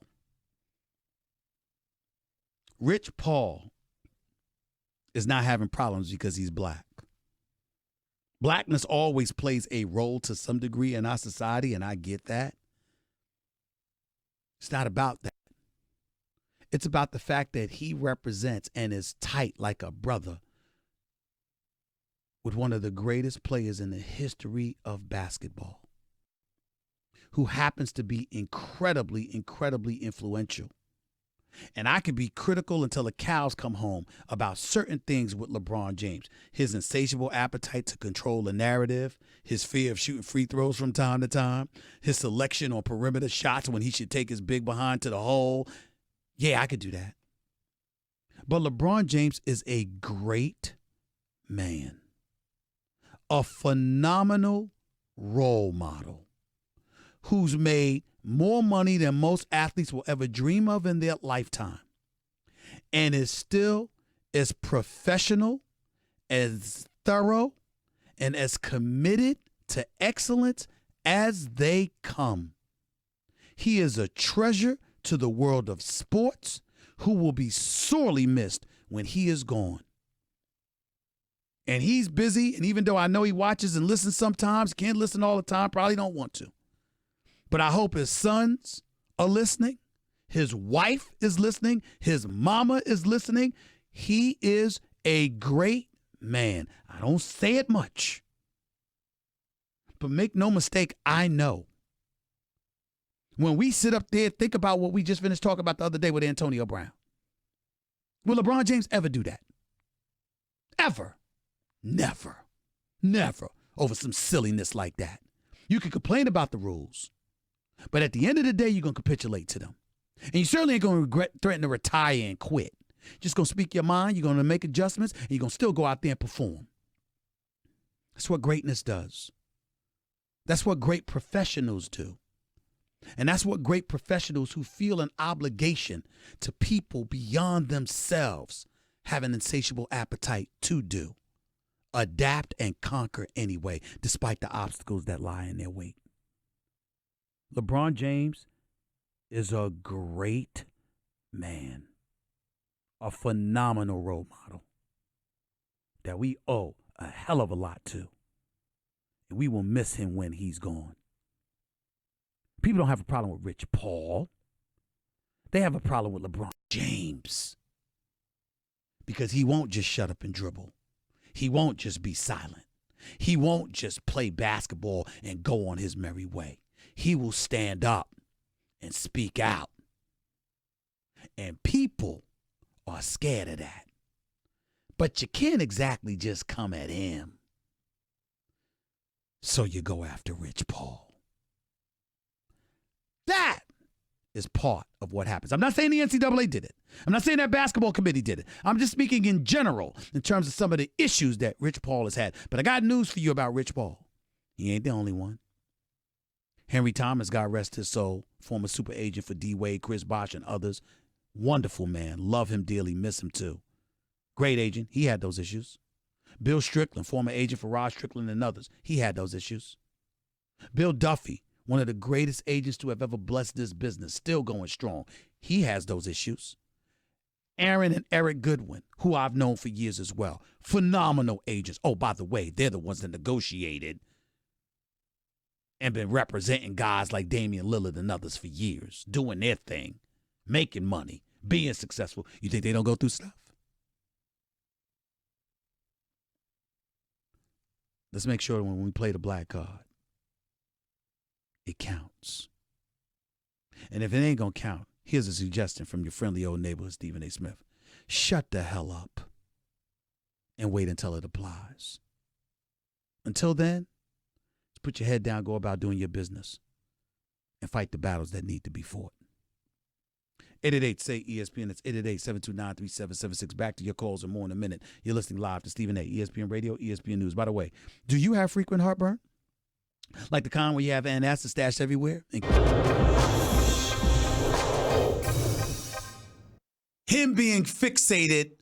Rich Paul is not having problems because he's black. Blackness always plays a role to some degree in our society, and I get that. It's not about that. It's about the fact that he represents and is tight like a brother with one of the greatest players in the history of basketball, who happens to be incredibly, incredibly influential. And I can be critical until the cows come home about certain things with LeBron James. His insatiable appetite to control the narrative, his fear of shooting free throws from time to time, his selection on perimeter shots when he should take his big behind to the hole. Yeah, I could do that. But LeBron James is a great man, a phenomenal role model who's made more money than most athletes will ever dream of in their lifetime, and is still as professional, as thorough, and as committed to excellence as they come. He is a treasure to the world of sports who will be sorely missed when he is gone. And he's busy, and even though I know he watches and listens sometimes, can't listen all the time, probably don't want to. But I hope his sons are listening. His wife is listening. His mama is listening. He is a great man. I don't say it much. But make no mistake, I know. When we sit up there, think about what we just finished talking about the other day with Antonio Brown. Will LeBron James ever do that? Ever? Never. Never. Over some silliness like that. You can complain about the rules, but at the end of the day, you're going to capitulate to them. And you certainly ain't going to threaten to retire and quit. Just going to speak your mind, you're going to make adjustments, and you're going to still go out there and perform. That's what greatness does. That's what great professionals do. And that's what great professionals who feel an obligation to people beyond themselves have an insatiable appetite to do. Adapt and conquer anyway, despite the obstacles that lie in their wake. LeBron James is a great man, a phenomenal role model that we owe a hell of a lot to. And we will miss him when he's gone. People don't have a problem with Rich Paul. They have a problem with LeBron James. Because he won't just shut up and dribble. He won't just be silent. He won't just play basketball and go on his merry way. He will stand up and speak out. And people are scared of that. But you can't exactly just come at him. So you go after Rich Paul. That is part of what happens. I'm not saying the NCAA did it. I'm not saying that basketball committee did it. I'm just speaking in general in terms of some of the issues that Rich Paul has had. But I got news for you about Rich Paul. He ain't the only one. Henry Thomas, God rest his soul, former super agent for D-Wade, Chris Bosh, and others. Wonderful man. Love him dearly. Miss him too. Great agent. He had those issues. Bill Strickland, former agent for Rod Strickland and others. He had those issues. Bill Duffy, one of the greatest agents to have ever blessed this business, still going strong. He has those issues. Aaron and Eric Goodwin, who I've known for years as well. Phenomenal agents. Oh, by the way, they're the ones that negotiated and been representing guys like Damian Lillard and others for years, doing their thing, making money, being successful. You think they don't go through stuff? Let's make sure when we play the black card, it counts. And if it ain't going to count, here's a suggestion from your friendly old neighborhood, Stephen A. Smith. Shut the hell up and wait until it applies. Until then, just put your head down, go about doing your business, and fight the battles that need to be fought. 888-SAY-ESPN. It's 888-729-3776. Back to your calls and more in a minute. You're listening live to Stephen A. ESPN Radio, ESPN News. By the way, do you have frequent heartburn? Like the kind where you have antacid stashed everywhere? Him being fixated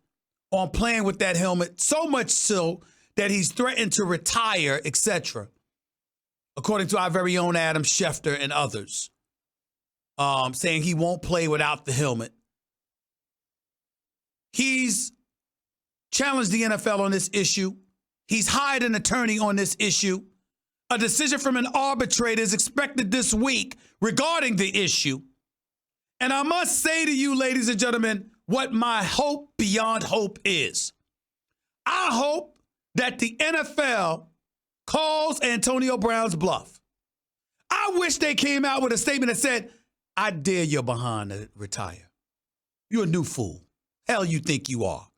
on playing with that helmet, so much so that he's threatened to retire, etc., according to our very own Adam Schefter and others, saying he won't play without the helmet. He's challenged the NFL on this issue. He's hired an attorney on this issue. A decision from an arbitrator is expected this week regarding the issue. And I must say to you, ladies and gentlemen, what my hope beyond hope is. I hope that the NFL calls Antonio Brown's bluff. I wish they came out with a statement that said, I dare your behind to retire. You're a new fool. Hell you think you are.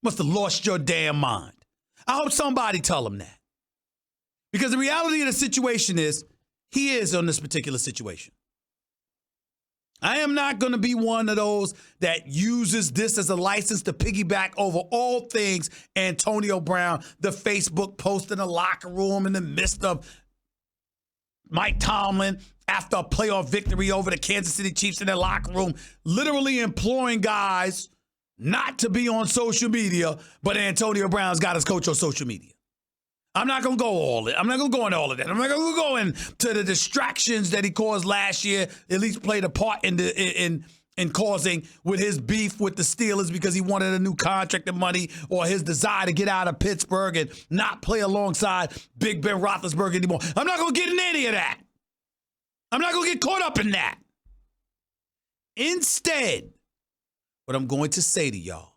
Must have lost your damn mind. I hope somebody tell him that. Because the reality of the situation is, he is on this particular situation. I am not going to be one of those that uses this as a license to piggyback over all things Antonio Brown, the Facebook post in the locker room in the midst of Mike Tomlin after a playoff victory over the Kansas City Chiefs in their locker room, literally imploring guys not to be on social media, but Antonio Brown's got his coach on social media. I'm not going to go I'm not going to go into all of that. I'm not going to go into the distractions that he caused last year, at least played a part in and causing with his beef with the Steelers because he wanted a new contract and money, or his desire to get out of Pittsburgh and not play alongside Big Ben Roethlisberger anymore. I'm not going to get in any of that. I'm not going to get caught up in that. Instead, what I'm going to say to y'all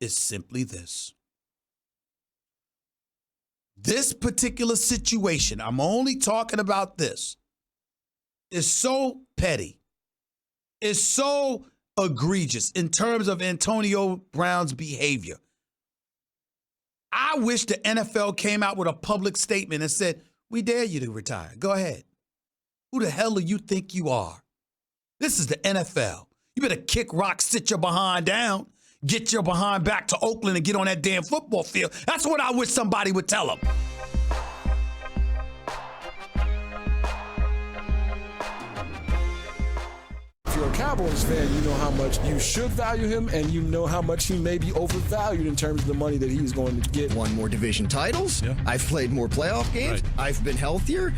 is simply this. This particular situation, I'm only talking about this, is so petty. Is so egregious in terms of Antonio Brown's behavior. I wish the NFL came out with a public statement and said, we dare you to retire. Go ahead. Who the hell do you think you are? This is the NFL. You better kick rock, sit your behind down, get your behind back to Oakland and get on that damn football field. That's what I wish somebody would tell them. If you're a Cowboys fan, you know how much you should value him, and you know how much he may be overvalued in terms of the money that he's going to get. Won more division titles. Yeah. I've played more playoff games. Right. I've been healthier.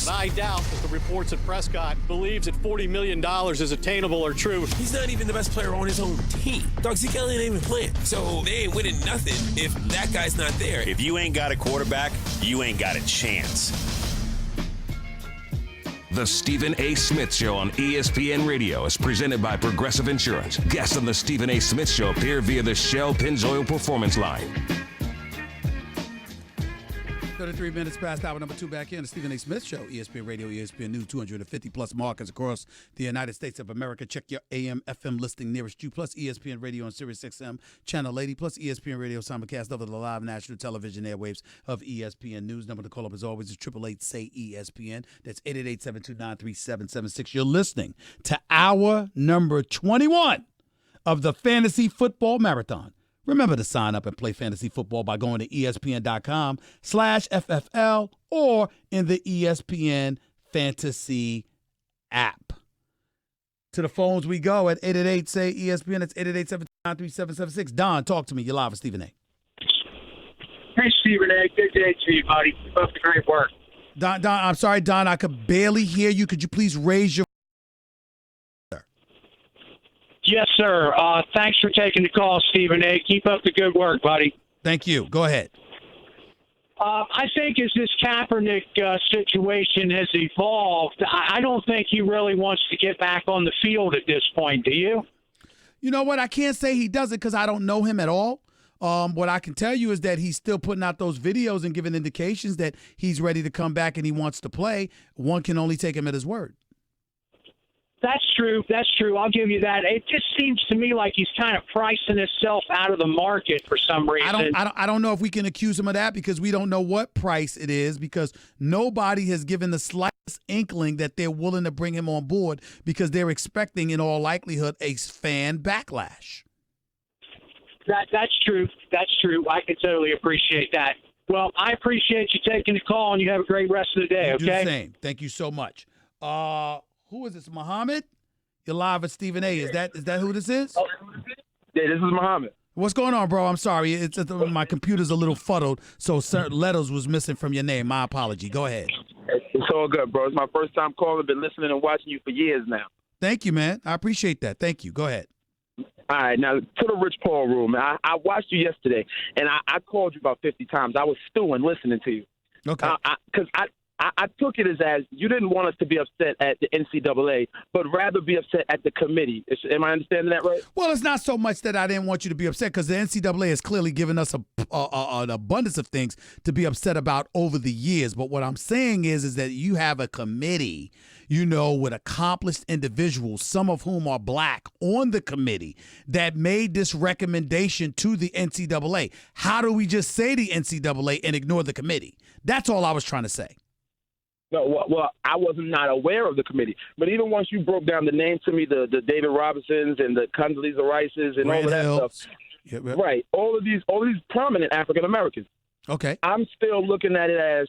I doubt that the reports that Prescott believes that $40 million is attainable are true. He's not even the best player on his own team. Dog, Zeke Elliott ain't even playing. So they ain't winning nothing if that guy's not there. If you ain't got a quarterback, you ain't got a chance. The Stephen A. Smith Show on ESPN Radio is presented by Progressive Insurance. Guests on the Stephen A. Smith Show appear via the Shell Pennzoil Performance Line. 33 minutes past hour number 2 back in. The Stephen A. Smith Show, ESPN Radio, ESPN News, 250-plus markets across the United States of America. Check your AM, FM listing nearest you, plus ESPN Radio on Sirius XM, Channel 80, plus ESPN Radio simulcast over the live national television airwaves of ESPN News. Number to call up, as always, is 888-SAY-ESPN. That's 888-729-3776. You're listening to hour number 21 of the Fantasy Football Marathon. Remember to sign up and play fantasy football by going to ESPN.com/FFL or in the ESPN Fantasy app. To the phones we go at 888-SAY-ESPN. That's 888-729-3776. Don, talk to me. You're live with Stephen A. Hey, Stephen A. Good day to you, buddy. Keep up the great work. Don, I'm sorry, Don. I could barely hear you. Could you please raise your... Yes, sir. Thanks for taking the call, Stephen A. Keep up the good work, buddy. Thank you. Go ahead. I think as this Kaepernick situation has evolved, I don't think he really wants to get back on the field at this point. Do you? You know what? I can't say he doesn't because I don't know him at all. What I can tell you is that he's still putting out those videos and giving indications that he's ready to come back and he wants to play. One can only take him at his word. That's true. That's true. I'll give you that. It just seems to me like he's kind of pricing himself out of the market for some reason. I don't know if we can accuse him of that because we don't know what price it is because nobody has given the slightest inkling that they're willing to bring him on board because they're expecting, in all likelihood, a fan backlash. That's true. That's true. I can totally appreciate that. Well, I appreciate you taking the call, and you have a great rest of the day, okay? You do the same. Thank you so much. Who is this, Muhammad? You're live at Stephen A. Is that who this is? Yeah, this is Muhammad. What's going on, bro? I'm sorry. It's my computer's a little fuddled, so certain letters was missing from your name. My apology. Go ahead. It's all good, bro. It's my first time calling. Been listening and watching you for years now. Thank you, man. I appreciate that. Thank you. Go ahead. All right, now to the Rich Paul rule, man. I watched you yesterday, and I called you about 50 times. I was stewing listening to you. Okay. Because I took it as you didn't want us to be upset at the NCAA, but rather be upset at the committee. Am I understanding that right? Well, it's not so much that I didn't want you to be upset because the NCAA has clearly given us an abundance of things to be upset about over the years. But what I'm saying is that you have a committee, with accomplished individuals, some of whom are black, on the committee that made this recommendation to the NCAA. How do we just say the NCAA and ignore the committee? That's all I was trying to say. No, well, I was not aware of the committee. But even once you broke down the names to me, the David Robinsons and the Condoleezza Rices and all of that stuff, right? All of these prominent African Americans. Okay. I'm still looking at it as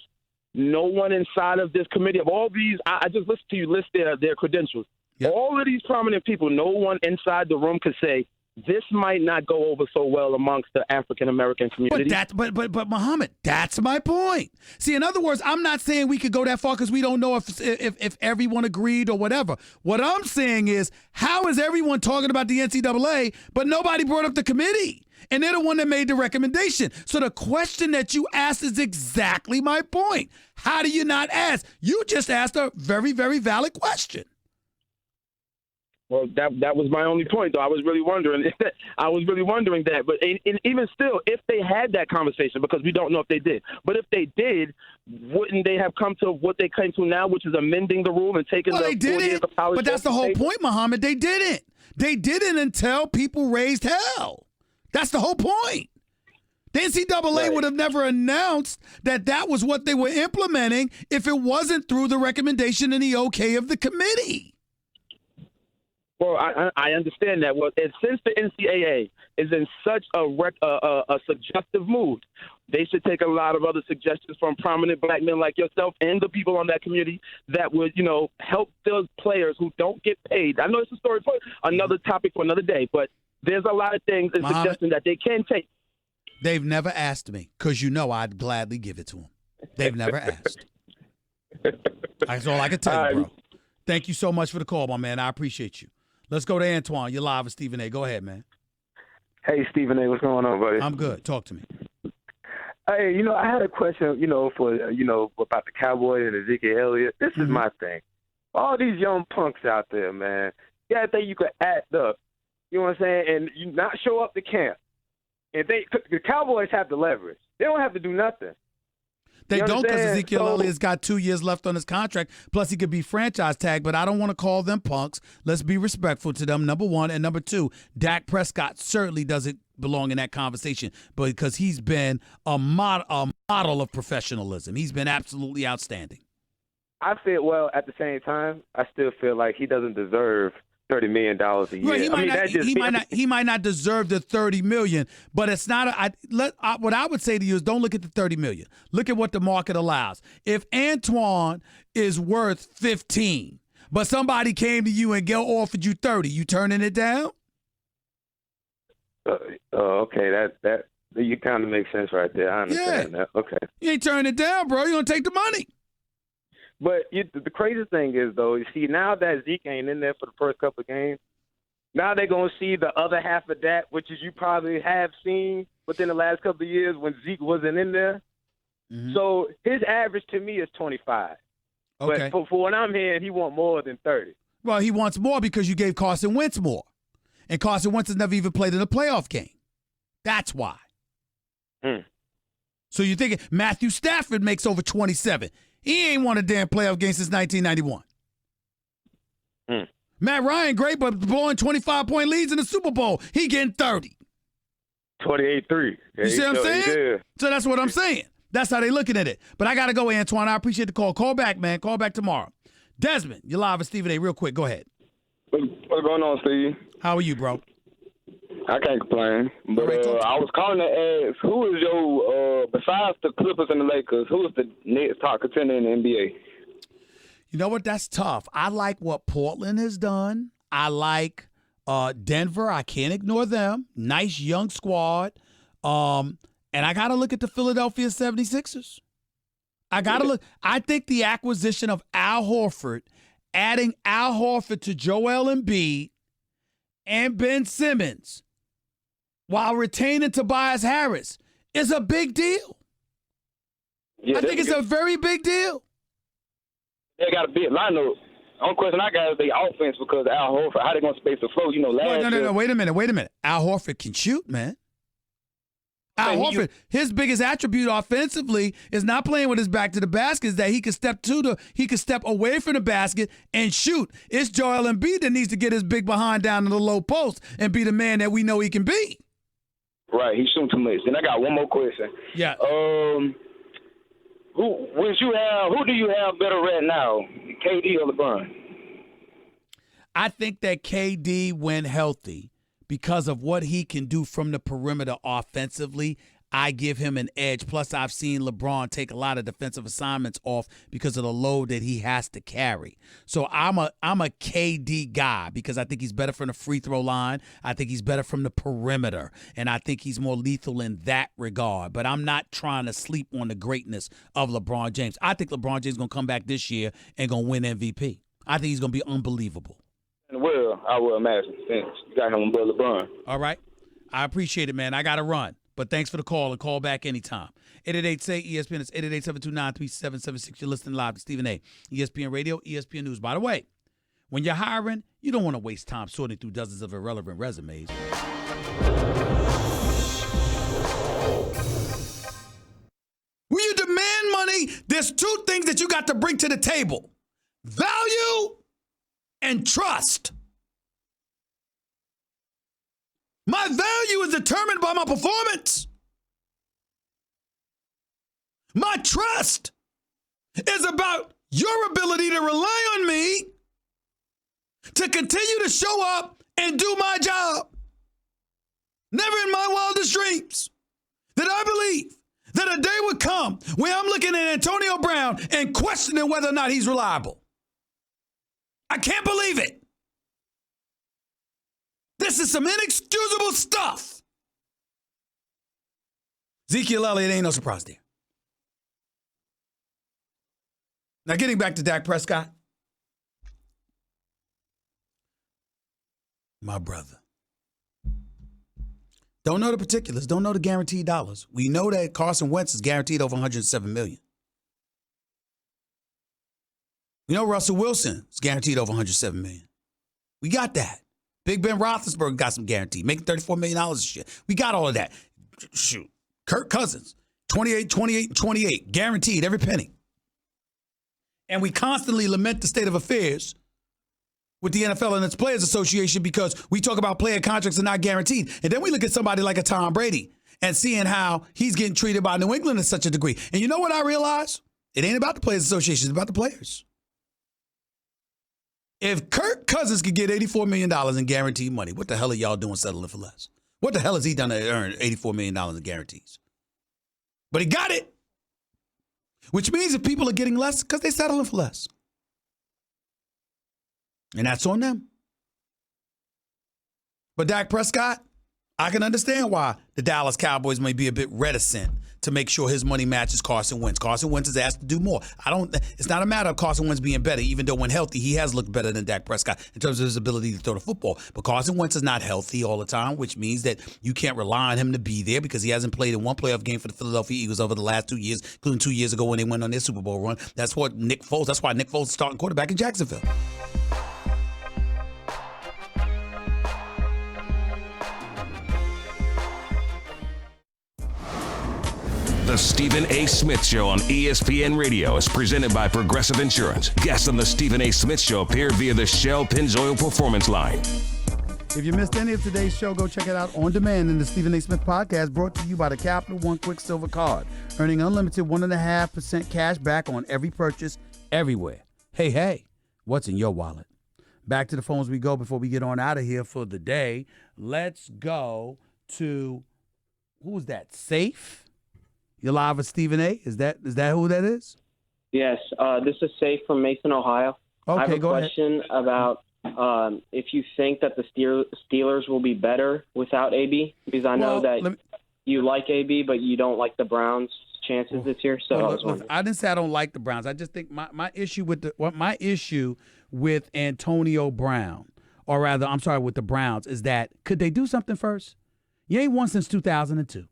no one inside of this committee of all these. I just listened to you list their credentials. Yep. All of these prominent people, no one inside the room could say this might not go over so well amongst the African American community. But Muhammad, that's my point. See, in other words, I'm not saying we could go that far because we don't know if everyone agreed or whatever. What I'm saying is, how is everyone talking about the NCAA, but nobody brought up the committee? And they're the one that made the recommendation. So the question that you asked is exactly my point. How do you not ask? You just asked a very, very valid question. Well, that was my only point, though. I was really wondering that. But even still, if they had that conversation, because we don't know if they did, but if they did, wouldn't they have come to what they came to now, which is amending the rule and taking the 4 years of college? But that's the whole point, Muhammad. They didn't. They didn't until people raised hell. That's the whole point. The NCAA would have never announced that was what they were implementing if it wasn't through the recommendation and the okay of the committee. Well, I understand that. Well, and since the NCAA is in such a suggestive mood, they should take a lot of other suggestions from prominent black men like yourself and the people on that community that would, help those players who don't get paid. I know it's a story for another topic for another day, but there's a lot of things and suggestions that they can take. They've never asked me because I'd gladly give it to them. They've never asked. That's all I can tell you, bro. Thank you so much for the call, my man. I appreciate you. Let's go to Antoine. You're live with Stephen A. Go ahead, man. Hey, Stephen A. What's going on, buddy? I'm good. Talk to me. Hey, I had a question, for, about the Cowboys and Ezekiel Elliott. This is my thing. All these young punks out there, man, you gotta think you could act up, you know what I'm saying, and you not show up to camp. And the Cowboys have the leverage. They don't have to do nothing. They don't, because Ezekiel Elliott's got 2 years left on his contract. Plus, he could be franchise tagged, but I don't want to call them punks. Let's be respectful to them, number one. And number two, Dak Prescott certainly doesn't belong in that conversation because he's been a model of professionalism. He's been absolutely outstanding. I feel, well, at the same time, I still feel like he doesn't deserve $30 million a year. Right, he might not deserve the $30 million, but it's not. What I would say to you is, don't look at the $30 million. Look at what the market allows. If Antoine is worth 15, but somebody came to you and offered you 30, you turning it down? Okay, that you kind of make sense right there. I understand that. Okay, you ain't turning it down, bro. You gonna take the money. But the crazy thing is, though, you see, now that Zeke ain't in there for the first couple of games, now they're going to see the other half of that, which is you probably have seen within the last couple of years when Zeke wasn't in there. Mm-hmm. So his average to me is 25. Okay. But for what I'm hearing, he wants more than 30. Well, he wants more because you gave Carson Wentz more. And Carson Wentz has never even played in a playoff game. That's why. So you're thinking Matthew Stafford makes over 27. He ain't won a damn playoff game since 1991. Matt Ryan, great, but blowing 25-point leads in the Super Bowl. He getting 30. 28-3. You see what I'm saying? So that's what I'm saying. That's how they looking at it. But I got to go, Antoine. I appreciate the call. Call back, man. Call back tomorrow. Desmond, you're live with Stephen A. Real quick. Go ahead. What's going on, Steve? How are you, bro? I can't complain. But I was calling to ask, who is your, besides the Clippers and the Lakers, who is the next top contender in the NBA? You know what? That's tough. I like what Portland has done. I like Denver. I can't ignore them. Nice young squad. And I got to look at the Philadelphia 76ers. I got to look. I think the acquisition of Al Horford, adding Al Horford to Joel Embiid and Ben Simmons, while retaining Tobias Harris, is a big deal. Yeah, I think it's a very big deal. They got a big lineup. Only question I got is the offense because Al Horford, how they going to space the flow? No, wait a minute. Al Horford can shoot, man. Al Horford, his biggest attribute offensively is not playing with his back to the basket, is that he can step away from the basket and shoot. It's Joel Embiid that needs to get his big behind down in the low post and be the man that we know he can be. Right, he's shooting too much. And I got one more question. Yeah. Who do you have better right now, KD or LeBron? I think that KD, when healthy, because of what he can do from the perimeter offensively, I give him an edge. Plus, I've seen LeBron take a lot of defensive assignments off because of the load that he has to carry. So I'm a KD guy because I think he's better from the free throw line. I think he's better from the perimeter, and I think he's more lethal in that regard. But I'm not trying to sleep on the greatness of LeBron James. I think LeBron James is going to come back this year and going to win MVP. I think he's going to be unbelievable. Well, I will imagine. Thanks. You got him on Brother LeBron. All right. I appreciate it, man. I got to run. But thanks for the call and call back anytime. 888-SAY-ESPN. It's 888-729-3776. You're listening live to Stephen A. ESPN Radio, ESPN News. By the way, when you're hiring, you don't want to waste time sorting through dozens of irrelevant resumes. When you demand money, there's two things that you got to bring to the table: value and trust. My value is determined by my performance. My trust is about your ability to rely on me to continue to show up and do my job. Never in my wildest dreams did I believe that a day would come where I'm looking at Antonio Brown and questioning whether or not he's reliable. I can't believe it. This is some inexcusable stuff. Ezekiel Elliott, ain't no surprise there. Now, getting back to Dak Prescott. My brother. Don't know the particulars. Don't know the guaranteed dollars. We know that Carson Wentz is guaranteed over $107 million. We know Russell Wilson is guaranteed over $107 million. We got that. Big Ben Roethlisberger got some guarantee, making $34 million this year. We got all of that. Shoot. Kirk Cousins, 28, guaranteed every penny. And we constantly lament the state of affairs with the NFL and its Players Association because we talk about player contracts are not guaranteed. And then we look at somebody like a Tom Brady and seeing how he's getting treated by New England to such a degree. And you know what I realize? It ain't about the Players Association. It's about the players. If Kirk Cousins could get $84 million in guaranteed money, what the hell are y'all doing settling for less? What the hell has he done to earn $84 million in guarantees? But he got it. Which means if people are getting less, because they're settling for less. And that's on them. But Dak Prescott, I can understand why the Dallas Cowboys may be a bit reticent to make sure his money matches Carson Wentz. Carson Wentz is asked to do more. It's not a matter of Carson Wentz being better, even though when healthy, he has looked better than Dak Prescott in terms of his ability to throw the football. But Carson Wentz is not healthy all the time, which means that you can't rely on him to be there because he hasn't played in one playoff game for the Philadelphia Eagles over the last 2 years, including 2 years ago when they went on their Super Bowl run. That's why Nick Foles is starting quarterback in Jacksonville. The Stephen A. Smith Show on ESPN Radio is presented by Progressive Insurance. Guests on the Stephen A. Smith Show appear via the Shell Pennzoil Performance Line. If you missed any of today's show, go check it out on demand in the Stephen A. Smith Podcast, brought to you by the Capital One Quick Silver Card, earning unlimited 1.5% cash back on every purchase everywhere. Hey, what's in your wallet? Back to the phones we go before we get on out of here for the day. Let's go to, who's that, Safe? You're live with Stephen A. Is that who that is? Yes. This is Safe from Mason, Ohio. Okay, I have a go question about if you think that the Steelers will be better without AB, because I know you like AB, but you don't like the Browns' chances this year. So I was wondering. I didn't say I don't like the Browns. I just think my issue with Antonio Brown, or rather, I'm sorry, with the Browns, is that could they do something first? You ain't won since 2002.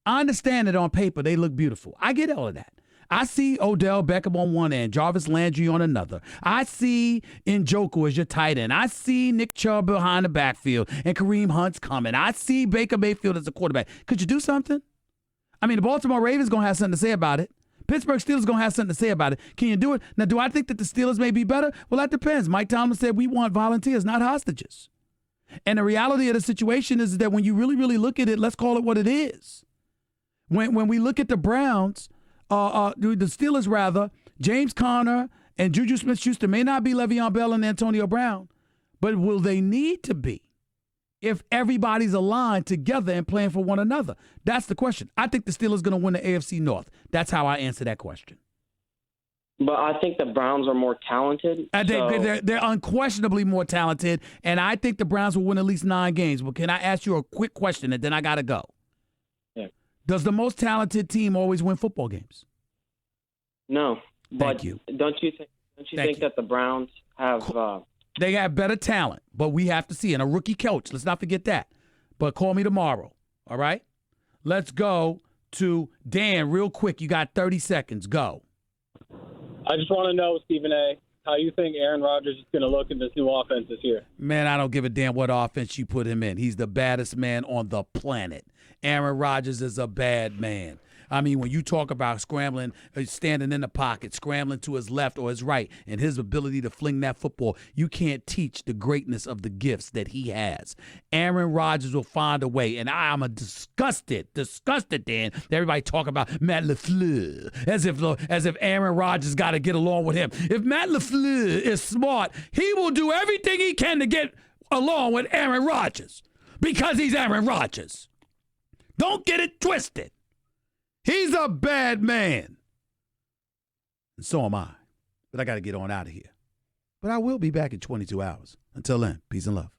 I understand that on paper they look beautiful. I get all of that. I see Odell Beckham on one end, Jarvis Landry on another. I see Njoku as your tight end. I see Nick Chubb behind the backfield and Kareem Hunt's coming. I see Baker Mayfield as a quarterback. Could you do something? I mean, the Baltimore Ravens going to have something to say about it. Pittsburgh Steelers going to have something to say about it. Can you do it? Now, do I think that the Steelers may be better? Well, that depends. Mike Tomlin said we want volunteers, not hostages. And the reality of the situation is that when you really, really look at it, let's call it what it is. When we look at the Browns, the Steelers rather, James Conner and Juju Smith-Schuster may not be Le'Veon Bell and Antonio Brown, but will they need to be if everybody's aligned together and playing for one another? That's the question. I think the Steelers are going to win the AFC North. That's how I answer that question. But I think the Browns are more talented. They're unquestionably more talented, and I think the Browns will win at least 9 games. But can I ask you a quick question, and then I got to go? Yeah. Does the most talented team always win football games? No. Thank you. Don't you think that the Browns have they have better talent, but we have to see. And a rookie coach, let's not forget that. But call me tomorrow, all right? Let's go to Dan real quick. You got 30 seconds. Go. I just want to know, Stephen A., how you think Aaron Rodgers is going to look in this new offense this year. Man, I don't give a damn what offense you put him in. He's the baddest man on the planet. Aaron Rodgers is a bad man. I mean, when you talk about scrambling, standing in the pocket, scrambling to his left or his right, and his ability to fling that football, you can't teach the greatness of the gifts that he has. Aaron Rodgers will find a way, and I'm disgusted, Dan, that everybody talk about Matt LaFleur as if Aaron Rodgers got to get along with him. If Matt LaFleur is smart, he will do everything he can to get along with Aaron Rodgers because he's Aaron Rodgers. Don't get it twisted. He's a bad man. And so am I. But I got to get on out of here. But I will be back in 22 hours. Until then, peace and love.